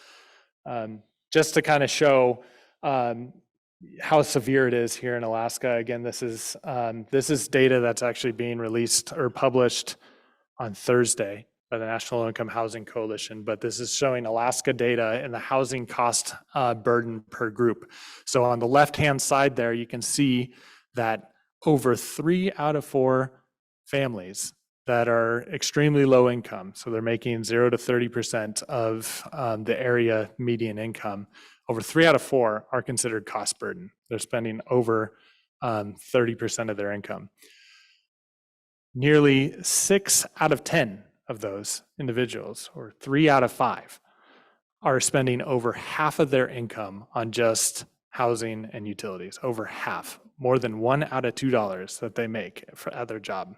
just to kind of show how severe it is here in Alaska. Again, this is data that's actually being released or published on Thursday by the National Low Income Housing Coalition, but this is showing Alaska data and the housing cost burden per group. So on the left-hand side there, you can see that over 3 out of 4 families that are extremely low income, so they're making 0 to 30% of the area median income, over 3 out of 4 are considered cost burden. They're spending over 30% of their income. Nearly 6 out of 10 of those individuals, or 3 out of 5, are spending over half of their income on just housing and utilities. Over half, more than $1 out of $2 that they make at their job.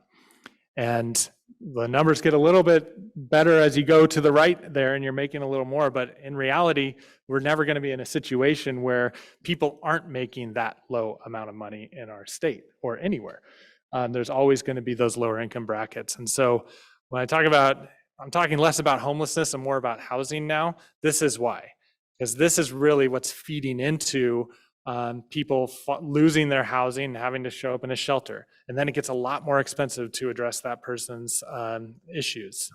And the numbers get a little bit better as you go to the right there and you're making a little more, but in reality, we're never going to be in a situation where people aren't making that low amount of money in our state or anywhere. There's always going to be those lower income brackets. And so when I'm talking less about homelessness and more about housing now. This is why, because this is really what's feeding into people losing their housing and having to show up in a shelter. And then it gets a lot more expensive to address that person's issues.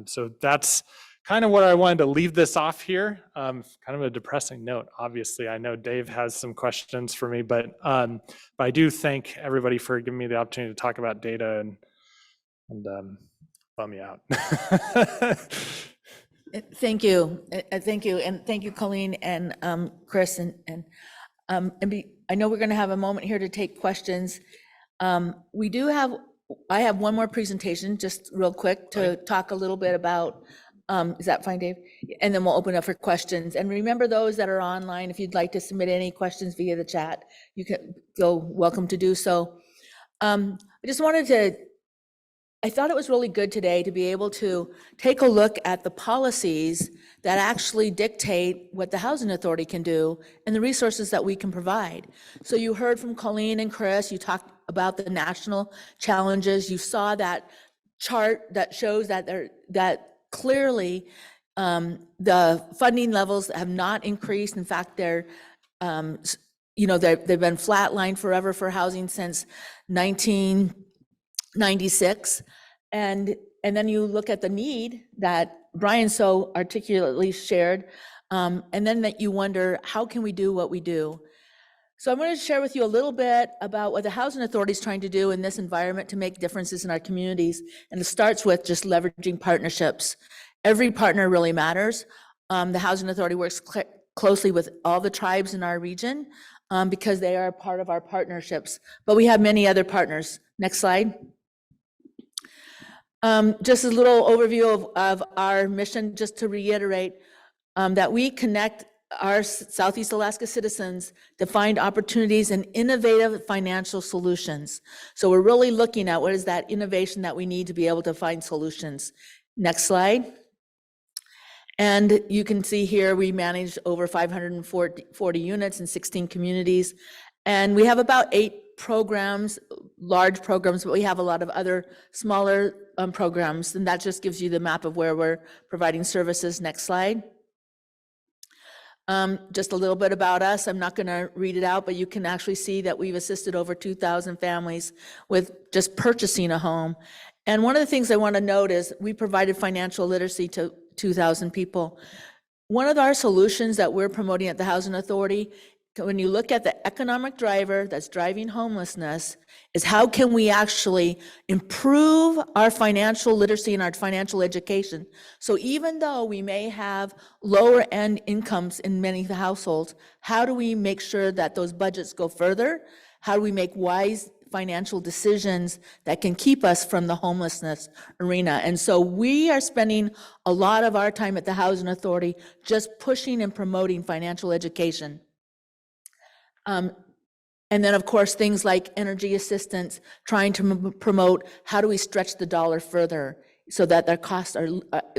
So that's kind of what I wanted to leave this off here. Kind of a depressing note, obviously. I know Dave has some questions for me, but I do thank everybody for giving me the opportunity to talk about data and bum me out. Thank you. Thank you. And thank you, Colleen and Chris. I know we're going to have a moment here to take questions. I have one more presentation, just real quick, to talk a little bit about, is that fine, Dave? And then we'll open up for questions. And remember, those that are online, if you'd like to submit any questions via the chat, you can feel welcome to do so. I thought it was really good today to be able to take a look at the policies that actually dictate what the Housing Authority can do and the resources that we can provide. So you heard from Colleen and Chris, you talked about the national challenges. You saw that chart that shows that clearly the funding levels have not increased. In fact, they're you know, they've been flatlined forever for housing since 1996. And then you look at the need that Brian so articulately shared, and then that you wonder, how can we do what we do? So I'm going to share with you a little bit about what the Housing Authority is trying to do in this environment to make differences in our communities. And it starts with just leveraging partnerships. Every partner really matters. The Housing Authority works closely with all the tribes in our region because they are part of our partnerships. But we have many other partners. Next slide. Just a little overview of our mission, just to reiterate that we connect our Southeast Alaska citizens to find opportunities and innovative financial solutions. So we're really looking at what is that innovation that we need to be able to find solutions. Next slide. And you can see here we manage over 540 units in 16 communities. And we have about 8 programs, large programs, but we have a lot of other smaller programs. And that just gives you the map of where we're providing services. Next slide. Just a little bit about us. I'm not going to read it out, but you can actually see that we've assisted over 2,000 families with just purchasing a home. And one of the things I want to note is we provided financial literacy to 2,000 people. One of our solutions that we're promoting at the Housing Authority, when you look at the economic driver that's driving homelessness, is how can we actually improve our financial literacy and our financial education? So even though we may have lower end incomes in many households, how do we make sure that those budgets go further? How do we make wise financial decisions that can keep us from the homelessness arena? And so we are spending a lot of our time at the Housing Authority just pushing and promoting financial education. And then, of course, things like energy assistance, trying to promote how do we stretch the dollar further so that their costs are,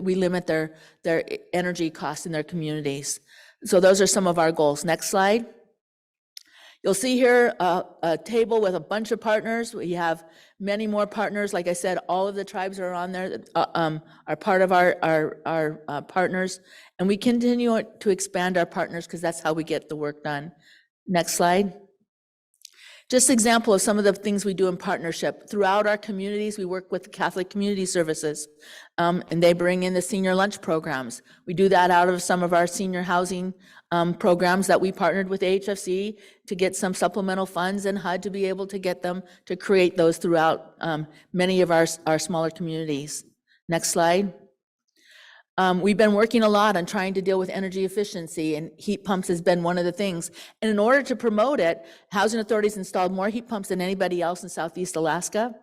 we limit their energy costs in their communities. So those are some of our goals. Next slide. You'll see here a table with a bunch of partners. We have many more partners. Like I said, all of the tribes are on there, are part of our partners. And we continue to expand our partners because that's how we get the work done. Next slide. Just example of some of the things we do in partnership. Throughout our communities, we work with the Catholic Community Services, and they bring in the senior lunch programs. We do that out of some of our senior housing programs that we partnered with HFC to get some supplemental funds and HUD to be able to get them to create those throughout many of our smaller communities. Next slide. We've been working a lot on trying to deal with energy efficiency, and heat pumps has been one of the things. And in order to promote it, Housing Authority's installed more heat pumps than anybody else in Southeast Alaska.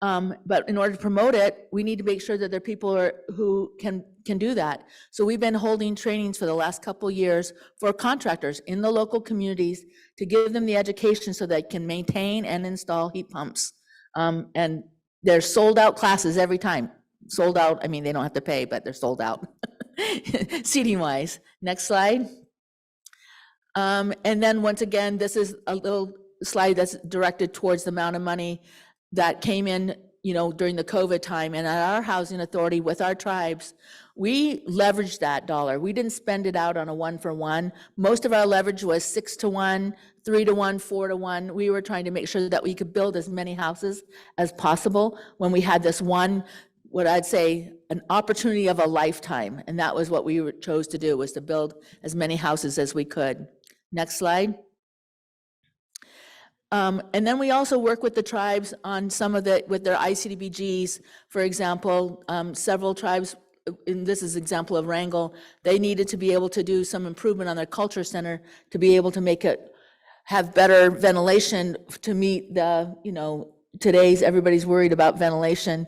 But in order to promote it, we need to make sure that there are people who can do that. So we've been holding trainings for the last couple years for contractors in the local communities to give them the education so they can maintain and install heat pumps. And they're sold out classes every time. Sold out, I mean, they don't have to pay, but they're sold out, seating wise. Next slide. And then once again, this is a little slide that's directed towards the amount of money that came in, you know, during the COVID time. And at our Housing Authority with our tribes, we leveraged that dollar. We didn't spend it out on a 1-for-1. Most of our leverage was 6-to-1, 3-to-1, 4-to-1. We were trying to make sure that we could build as many houses as possible when we had this one, what I'd say, an opportunity of a lifetime. And that was what we chose to do, was to build as many houses as we could. Next slide. And then we also work with the tribes on some of with their ICDBGs. For example, several tribes, and this is an example of Wrangell, they needed to be able to do some improvement on their culture center to be able to make it have better ventilation to meet the, you know, everybody's worried about ventilation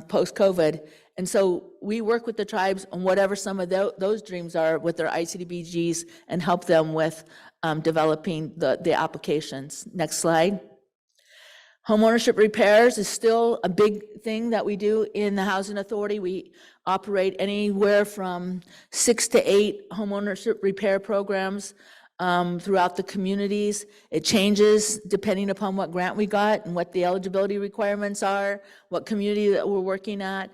post-COVID. And so we work with the tribes on whatever some of those dreams are with their ICDBGs and help them with developing the applications. Next slide. Homeownership repairs is still a big thing that we do in the Housing Authority. We operate anywhere from 6 to 8 homeownership repair programs throughout the communities. It changes depending upon what grant we got and what the eligibility requirements are, what community that we're working at.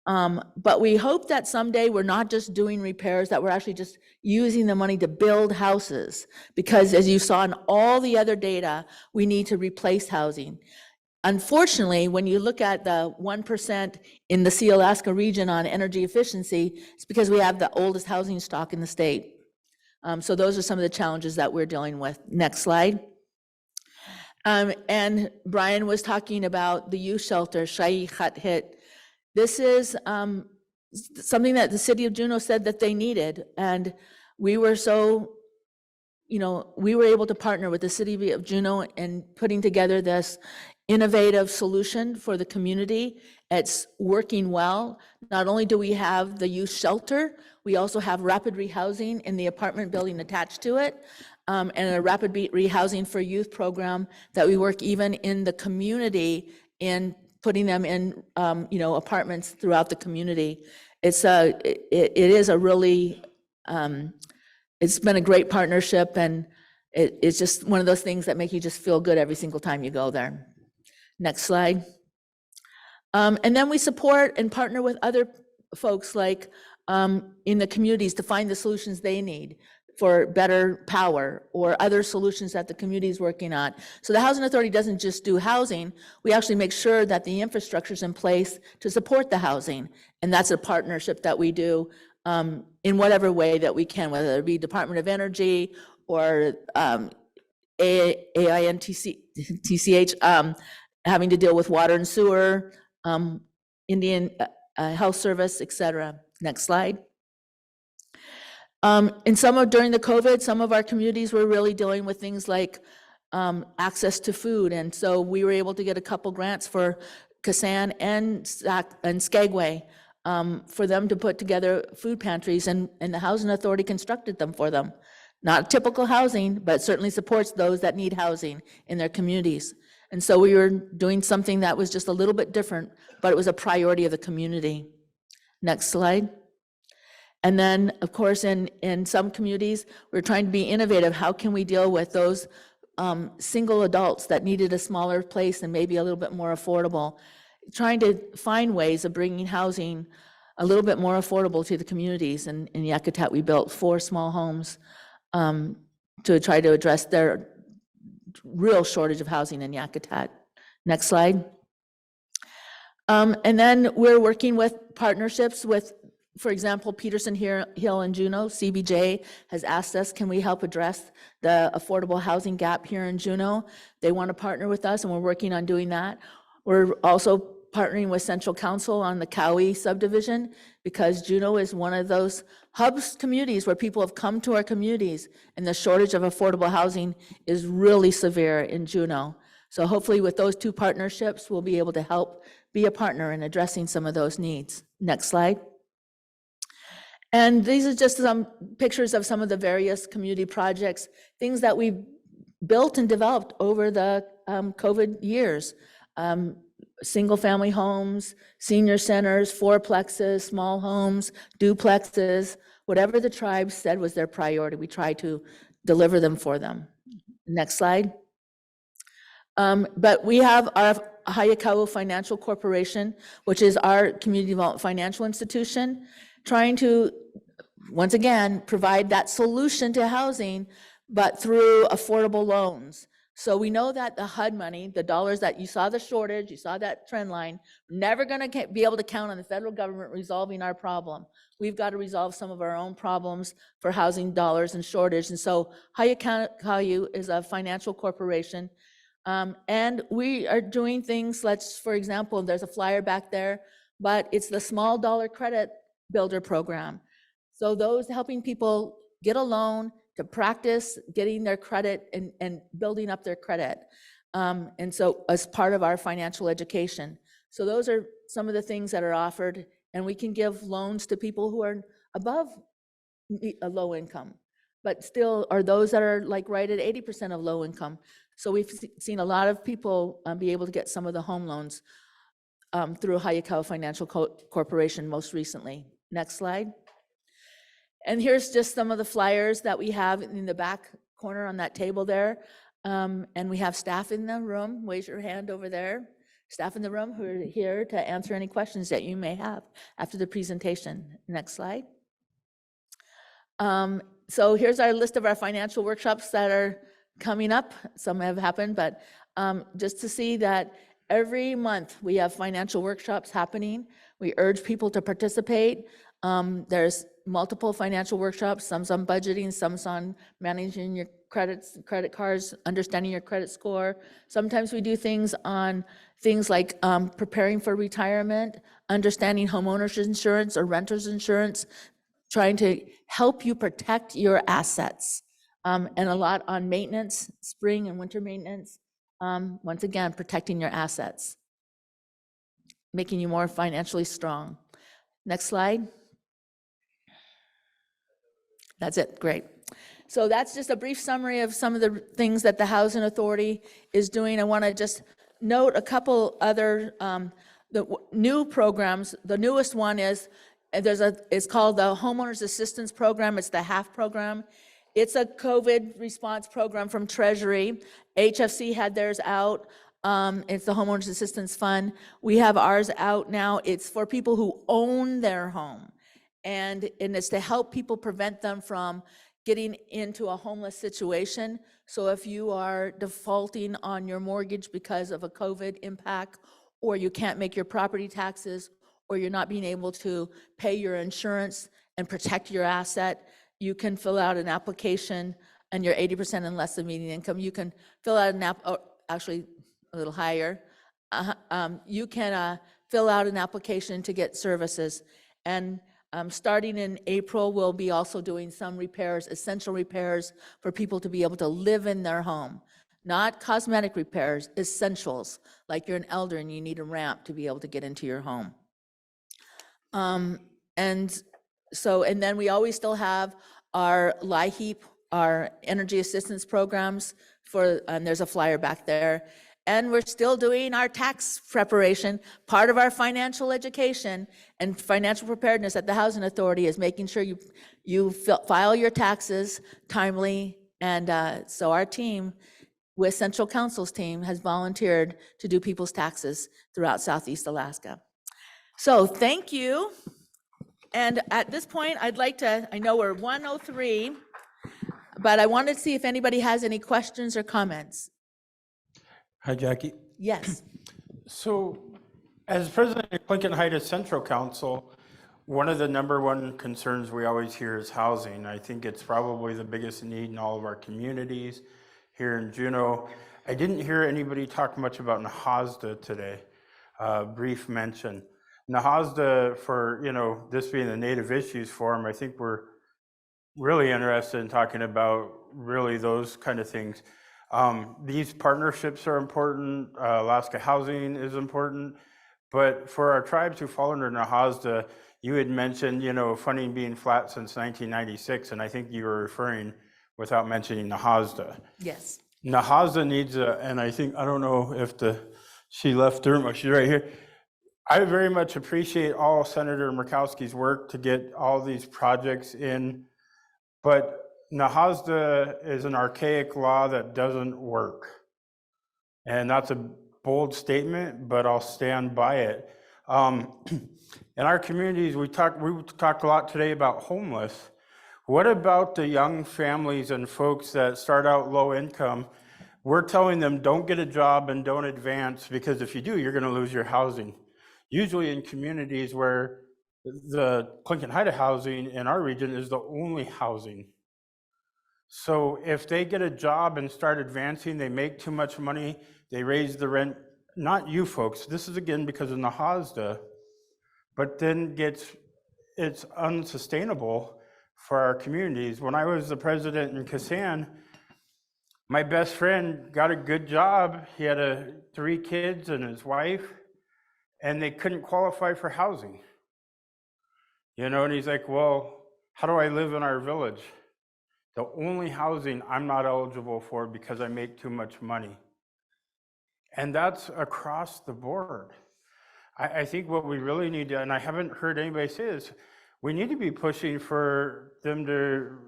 But we hope that someday we're not just doing repairs, that we're actually just using the money to build houses. Because as you saw in all the other data, we need to replace housing. Unfortunately, when you look at the 1% in the Sea-Alaska region on energy efficiency, it's because we have the oldest housing stock in the state. So those are some of the challenges that we're dealing with. Next slide. And Brian was talking about the youth shelter, Shai Khat Hit. This is something that the city of Juneau said that they needed. And we were so, we were able to partner with the city of Juneau in putting together this innovative solution for the community. It's working well. Not only do we have the youth shelter, we also have rapid rehousing in the apartment building attached to it, and a rapid rehousing for youth program that we work even in the community in putting them in, apartments throughout the community. It is a really, it's been a great partnership, and it's just one of those things that make you just feel good every single time you go there. Next slide. And then we support and partner with other folks like in the communities to find the solutions they need for better power or other solutions that the community is working on. So the Housing Authority doesn't just do housing, we actually make sure that the infrastructure is in place to support the housing. And that's a partnership that we do in whatever way that we can, whether it be Department of Energy or AINTCH, having to deal with water and sewer, Indian Health Service, et cetera. Next slide. And during the COVID, some of our communities were really dealing with things like access to food. And so we were able to get a couple grants for Kasan and Skagway for them to put together food pantries, and the Housing Authority constructed them for them. Not typical housing, but certainly supports those that need housing in their communities. And so we were doing something that was just a little bit different, but it was a priority of the community. Next slide. And then, of course, in some communities, we're trying to be innovative. How can we deal with those single adults that needed a smaller place and maybe a little bit more affordable? Trying to find ways of bringing housing a little bit more affordable to the communities. In Yakutat, we built 4 small homes to try to address their real shortage of housing in Yakutat. Next slide. And then we're working with partnerships with, for example, Peterson Hill and Juneau. CBJ has asked us, can we help address the affordable housing gap here in Juneau? They want to partner with us, and we're working on doing that. We're also partnering with Central Council on the Háw'aa subdivision, because Juneau is one of those hubs communities where people have come to our communities, and the shortage of affordable housing is really severe in Juneau. So hopefully with those 2 partnerships, we'll be able to help be a partner in addressing some of those needs. Next slide. And these are just some pictures of some of the various community projects, things that we've built and developed over the COVID years. Single-family homes, senior centers, 4plexes, small homes, duplexes, whatever the tribe said was their priority, we try to deliver them for them. Next slide. But we have our Háw'aa Financial Corporation, which is our community development financial institution, trying to, once again, provide that solution to housing, but through affordable loans. So we know that the HUD money, the dollars that you saw the shortage, you saw that trend line, never going to be able to count on the federal government resolving our problem. We've got to resolve some of our own problems for housing dollars and shortage. And so Háw'aa is a financial corporation. And we are doing things, for example, there's a flyer back there, but it's the small dollar credit builder program. So those helping people get a loan to practice getting their credit and building up their credit. And so as part of our financial education. So those are some of the things that are offered, and we can give loans to people who are above a low income, but still are those that are like right at 80% of low income. So we've seen a lot of people be able to get some of the home loans through Háw'aa Financial Corporation most recently. Next slide. And here's just some of the flyers that we have in the back corner on that table there. And we have staff in the room. Raise your hand over there. staff in the room who are here to answer any questions that you may have after the presentation. Next slide. So here's our list of our financial workshops that are coming up. Some have happened, but just to see that every month we have financial workshops happening. We urge people to participate. There's multiple financial workshops, some's on budgeting, some's on managing your credit cards, understanding your credit score. Sometimes we do things on things like preparing for retirement, understanding homeowners insurance or renters insurance, trying to help you protect your assets, and a lot on maintenance, spring and winter maintenance. Once again, protecting your assets, making you more financially strong. Next slide. That's it, great. So that's just a brief summary of some of the things that the Housing Authority is doing. I want to just note a couple other new programs. The newest one is, it's called the Homeowners Assistance Program. It's the HAF program. It's a COVID response program from Treasury. HFC had theirs out. It's the Homeowners Assistance Fund. We have ours out now. It's for people who own their home. And it's to help people prevent them from getting into a homeless situation. So if you are defaulting on your mortgage because of a COVID impact, or you can't make your property taxes, or you're not being able to pay your insurance and protect your asset, you can fill out an application, and you're 80% and less than median income. You can fill out an actually a little higher. You can fill out an application to get services. And starting in April, we'll be also doing some repairs, essential repairs for people to be able to live in their home. Not cosmetic repairs, essentials, like you're an elder and you need a ramp to be able to get into your home. And then we always still have our LIHEAP, our energy assistance programs and there's a flyer back there. And we're still doing our tax preparation. Part of our financial education and financial preparedness at the Housing Authority is making sure you file your taxes timely. And so our team, with Central Council's team, has volunteered to do people's taxes throughout Southeast Alaska. So thank you. And at this point, I'd like to, I know we're 1:03, but I wanted to see if anybody has any questions or comments. Hi, Jackie. Yes. So, as president of Clinton Heights Central Council, one of the #1 concerns we always hear is housing. I think it's probably the biggest need in all of our communities here in Juneau. I didn't hear anybody talk much about Háw'aa today. Brief mention. Háw'aa, for this being the Native Issues Forum, I think we're really interested in talking about really those kind of things. These partnerships are important. Alaska Housing is important, but for our tribes who fall under Háw'aa, you had mentioned, funding being flat since 1996, and I think you were referring without mentioning Háw'aa. Yes. Háw'aa needs and I don't know if she left the room, or she's right here. I very much appreciate all Senator Murkowski's work to get all these projects in, but Háw'aa is an archaic law that doesn't work. And that's a bold statement, but I'll stand by it. In our communities, we talked a lot today about homeless. What about the young families and folks that start out low income? We're telling them don't get a job and don't advance, because if you do, you're going to lose your housing. Usually in communities where the Clinton Heights housing in our region is the only housing. So if they get a job and start advancing, they make too much money, they raise the rent, not you folks, this is again because of Háw'aa, but then it's unsustainable for our communities. When I was the president in Kasan, my best friend got a good job. He had 3 kids and his wife, and they couldn't qualify for housing. And he's like, well, how do I live in our village? The only housing I'm not eligible for because I make too much money. And that's across the board. I think what we really need to, and I haven't heard anybody say this, we need to be pushing for them to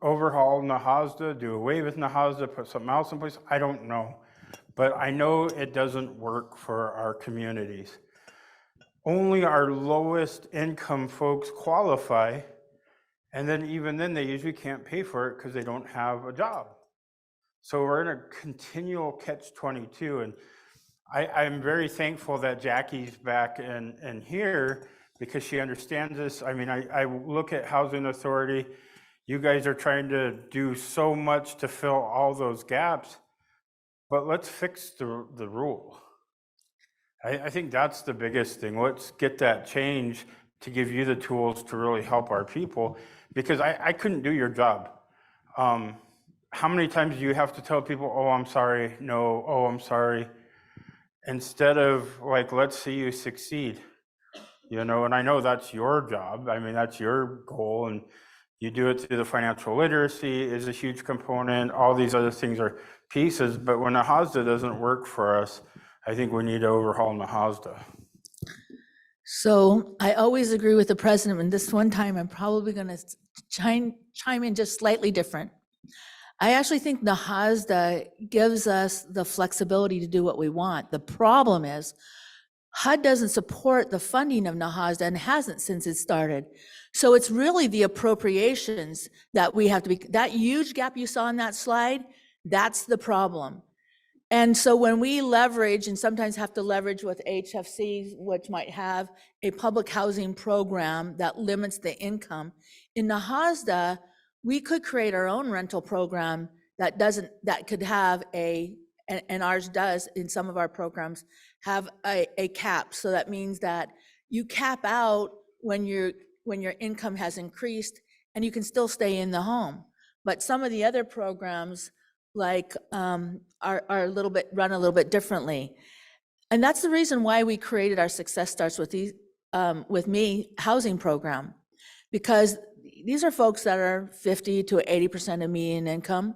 overhaul Háw'aa, do away with Háw'aa, put something else in place. I don't know. but I know it doesn't work for our communities. Only our lowest income folks qualify, and then even then they usually can't pay for it because they don't have a job. So we're in a continual catch-22, and I'm very thankful that Jackie's back and here because she understands this. I mean, I look at Housing Authority. You guys are trying to do so much to fill all those gaps, but let's fix the rule. I think that's the biggest thing. Let's get that change to give you the tools to really help our people, because I couldn't do your job. How many times do you have to tell people, oh, I'm sorry, no, oh, I'm sorry, instead of like, let's see you succeed, you know? And I know that's your job. I mean, that's your goal, and you do it through the financial literacy is a huge component. All these other things are pieces, but when a HASDA doesn't work for us, I think we need to overhaul the HASDA. So I always agree with the president, and this one time I'm probably going to chime in just slightly different. I actually think the HASDA gives us the flexibility to do what we want. The problem is HUD doesn't support the funding of NAHASDA and hasn't since it started. So it's really the appropriations that we have to be, that huge gap you saw on that slide, that's the problem. And so when we leverage, and sometimes have to leverage with HFCs, which might have a public housing program that limits the income, in NAHASDA, we could create our own rental program that could have and ours does in some of our programs, have a cap. So that means that you cap out when your income has increased and you can still stay in the home. But some of the other programs like are a little bit, run a little bit differently. And that's the reason why we created our Success Starts with these, with Me housing program, because these are folks that are 50 to 80% of median income.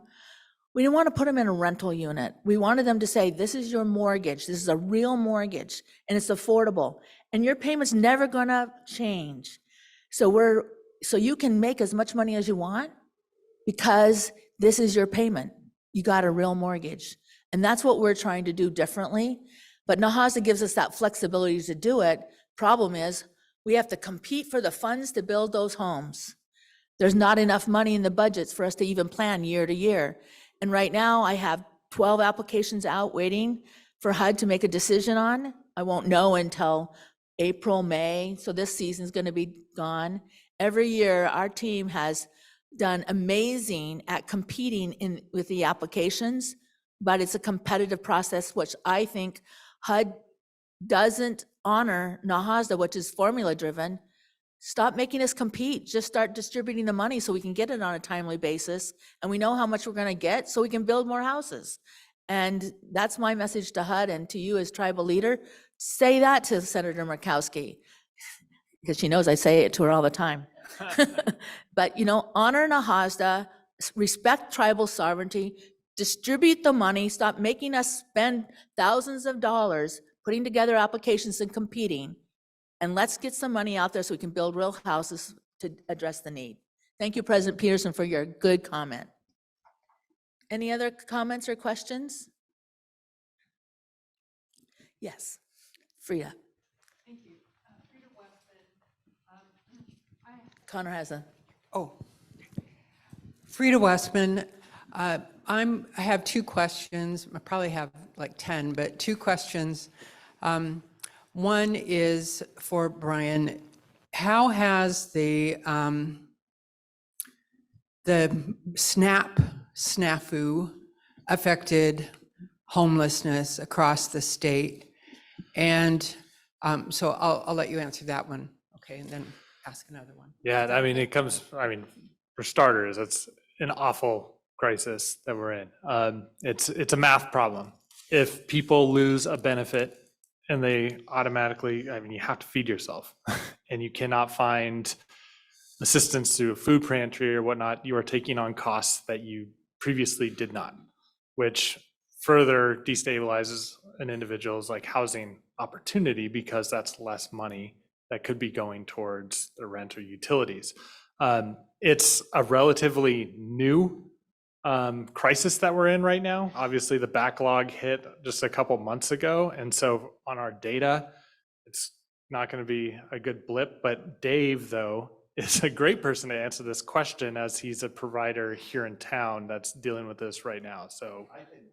We didn't want to put them in a rental unit. We wanted them to say, this is your mortgage. This is a real mortgage and it's affordable and your payment's never gonna change. So you can make as much money as you want because this is your payment. You got a real mortgage. And that's what we're trying to do differently. But NAHASDA gives us that flexibility to do it. Problem is, we have to compete for the funds to build those homes. There's not enough money in the budgets for us to even plan year to year. And right now I have 12 applications out waiting for HUD to make a decision on. I won't know until April, May. So this season's going to be gone. Every year our team has done amazing at competing with the applications, but it's a competitive process, which I think HUD doesn't honor NAHASDA, which is formula driven. Stop making us compete. Just start distributing the money so we can get it on a timely basis. And we know how much we're going to get so we can build more houses. And that's my message to HUD and to you as tribal leader. Say that to Senator Murkowski, because she knows I say it to her all the time. But, honor NAHASDA, respect tribal sovereignty, distribute the money, stop making us spend thousands of dollars putting together applications and competing. And let's get some money out there so we can build real houses to address the need. Thank you, President Peterson, for your good comment. Any other comments or questions? Yes, Frida. Thank you. Frida Westman. Connor has a. Oh, Frida Westman. I have two questions. I probably have like 10, but two questions. One is for Brian. How has the SNAP snafu affected homelessness across the state? And so I'll let you answer that one, okay, and then ask another one. Yeah, for starters, it's an awful crisis that we're in. It's a math problem. If people lose a benefit and they automatically, you have to feed yourself and you cannot find assistance through a food pantry or whatnot, you are taking on costs that you previously did not, which further destabilizes an individual's housing opportunity because that's less money that could be going towards the rent or utilities. It's a relatively new crisis that we're in right now. Obviously, the backlog hit just a couple months ago. And so on our data, it's not going to be a good blip. But Dave, though, is a great person to answer this question as he's a provider here in town that's dealing with this right now. So I can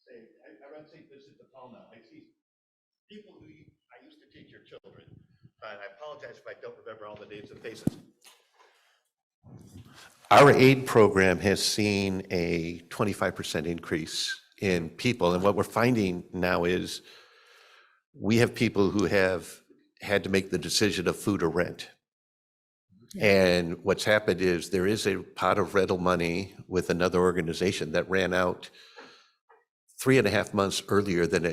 say, I run St. Vincent de Paul now. I see people who I used to teach your children. And I apologize if I don't remember all the names and faces. Our aid program has seen a 25% increase in people. And what we're finding now is we have people who have had to make the decision of food or rent. And what's happened is there is a pot of rental money with another organization that ran out 3.5 months earlier than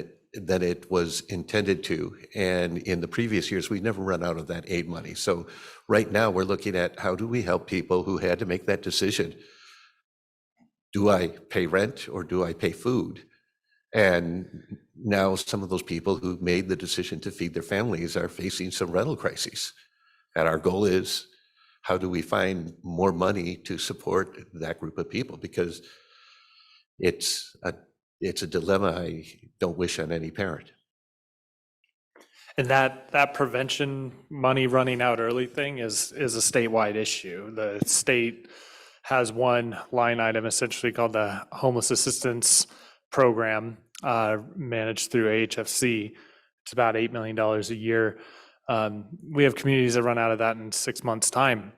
it was intended to. And in the previous years, we've never run out of that aid money. So right now we're looking at how do we help people who had to make that decision? Do I pay rent or do I pay food? And now some of those people who made the decision to feed their families are facing some rental crises. And our goal is, how do we find more money to support that group of people? Because it's a dilemma I don't wish on any parent. and that prevention money running out early thing is a statewide issue. The state has one line item essentially called the Homeless Assistance Program, managed through AHFC. It's about $8 million a year. We have communities that run out of that in 6 months' time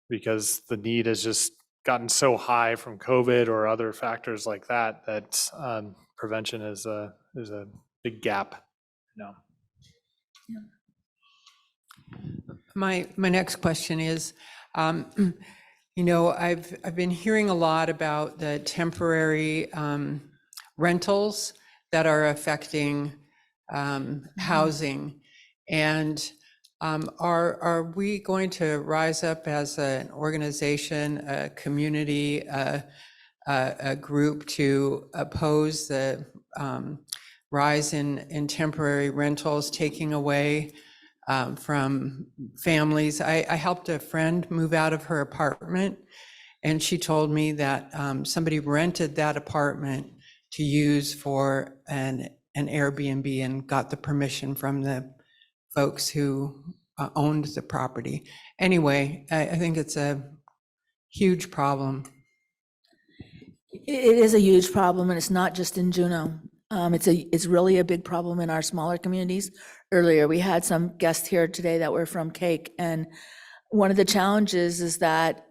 because the need has just gotten so high from COVID or other factors like that, that prevention is a big gap. No. My next question is, you know, I've been hearing a lot about the temporary rentals that are affecting housing, and are we going to rise up as an organization, a community, a group to oppose the rise in temporary rentals, taking away from families? I helped a friend move out of her apartment, and she told me that somebody rented that apartment to use for an Airbnb and got the permission from the folks who owned the property. Anyway, I think it's a huge problem. It is a huge problem, and it's not just in Juneau. It's really a big problem in our smaller communities. Earlier, we had some guests here today that were from Cake, and one of the challenges is that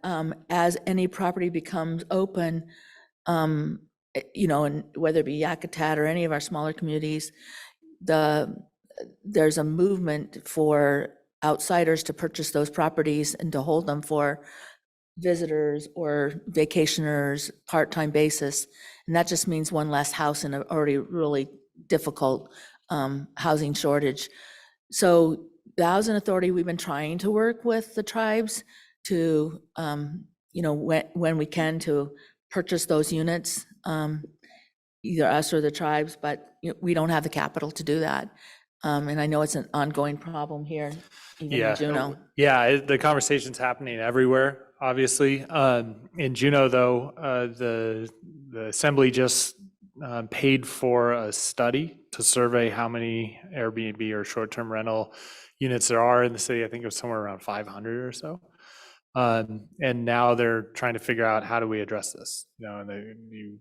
as any property becomes open, you know, and whether it be Yakutat or any of our smaller communities, there's a movement for outsiders to purchase those properties and to hold them for visitors or vacationers, part-time basis. And that just means one less house in an already really difficult housing shortage. So the Housing Authority, we've been trying to work with the tribes to, you know, when we can, to purchase those units, either us or the tribes, but you know, we don't have the capital to do that. And I know it's an ongoing problem here, even in Juneau. Yeah, the conversation's happening everywhere, obviously. In Juneau, though, the Assembly just paid for a study to survey how many Airbnb or short-term rental units there are in the city. I think it was somewhere around 500 or so. And now they're trying to figure out, how do we address this? You know, and you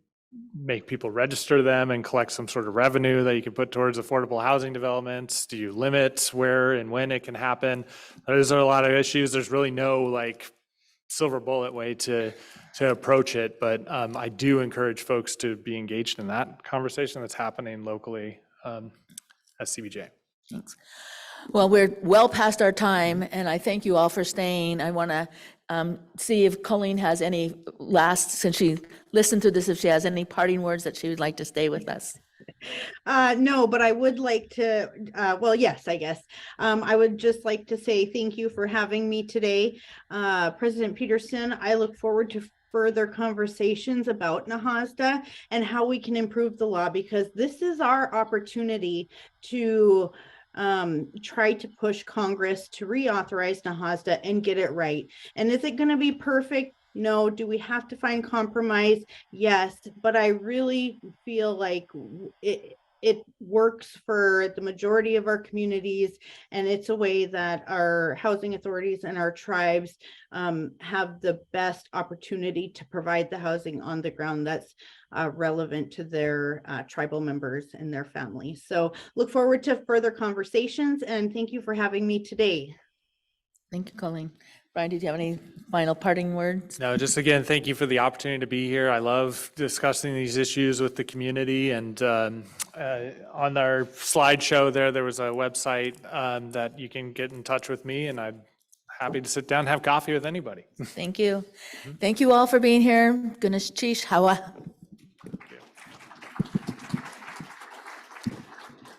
make people register them and collect some sort of revenue that you can put towards affordable housing developments? Do you limit where and when it can happen? Those are a lot of issues. There's really no like silver bullet way to approach it, but I do encourage folks to be engaged in that conversation that's happening locally at CBJ. Thanks. Well, we're well past our time, and I thank you all for staying. I want to see if Colleen has any since she listened to this, if she has any parting words that she would like to stay with us. No, but I would like to, well, yes, I guess. I would just like to say thank you for having me today. President Peterson, I look forward to further conversations about NAHASDA and how we can improve the law, because this is our opportunity to try to push Congress to reauthorize NAHASDA and get it right. And is it going to be perfect? No. Do we have to find compromise? Yes, but I really feel like it works for the majority of our communities, and it's a way that our housing authorities and our tribes have the best opportunity to provide the housing on the ground that's relevant to their tribal members and their families. So look forward to further conversations, and thank you for having me today. Thank you, Colleen. Brian, did you have any final parting words? No, just again, thank you for the opportunity to be here. I love discussing these issues with the community. And on our slideshow there was a website that you can get in touch with me, and I'm happy to sit down and have coffee with anybody. Thank you. Thank you all for being here. Gunalchéesh, Háw'aa.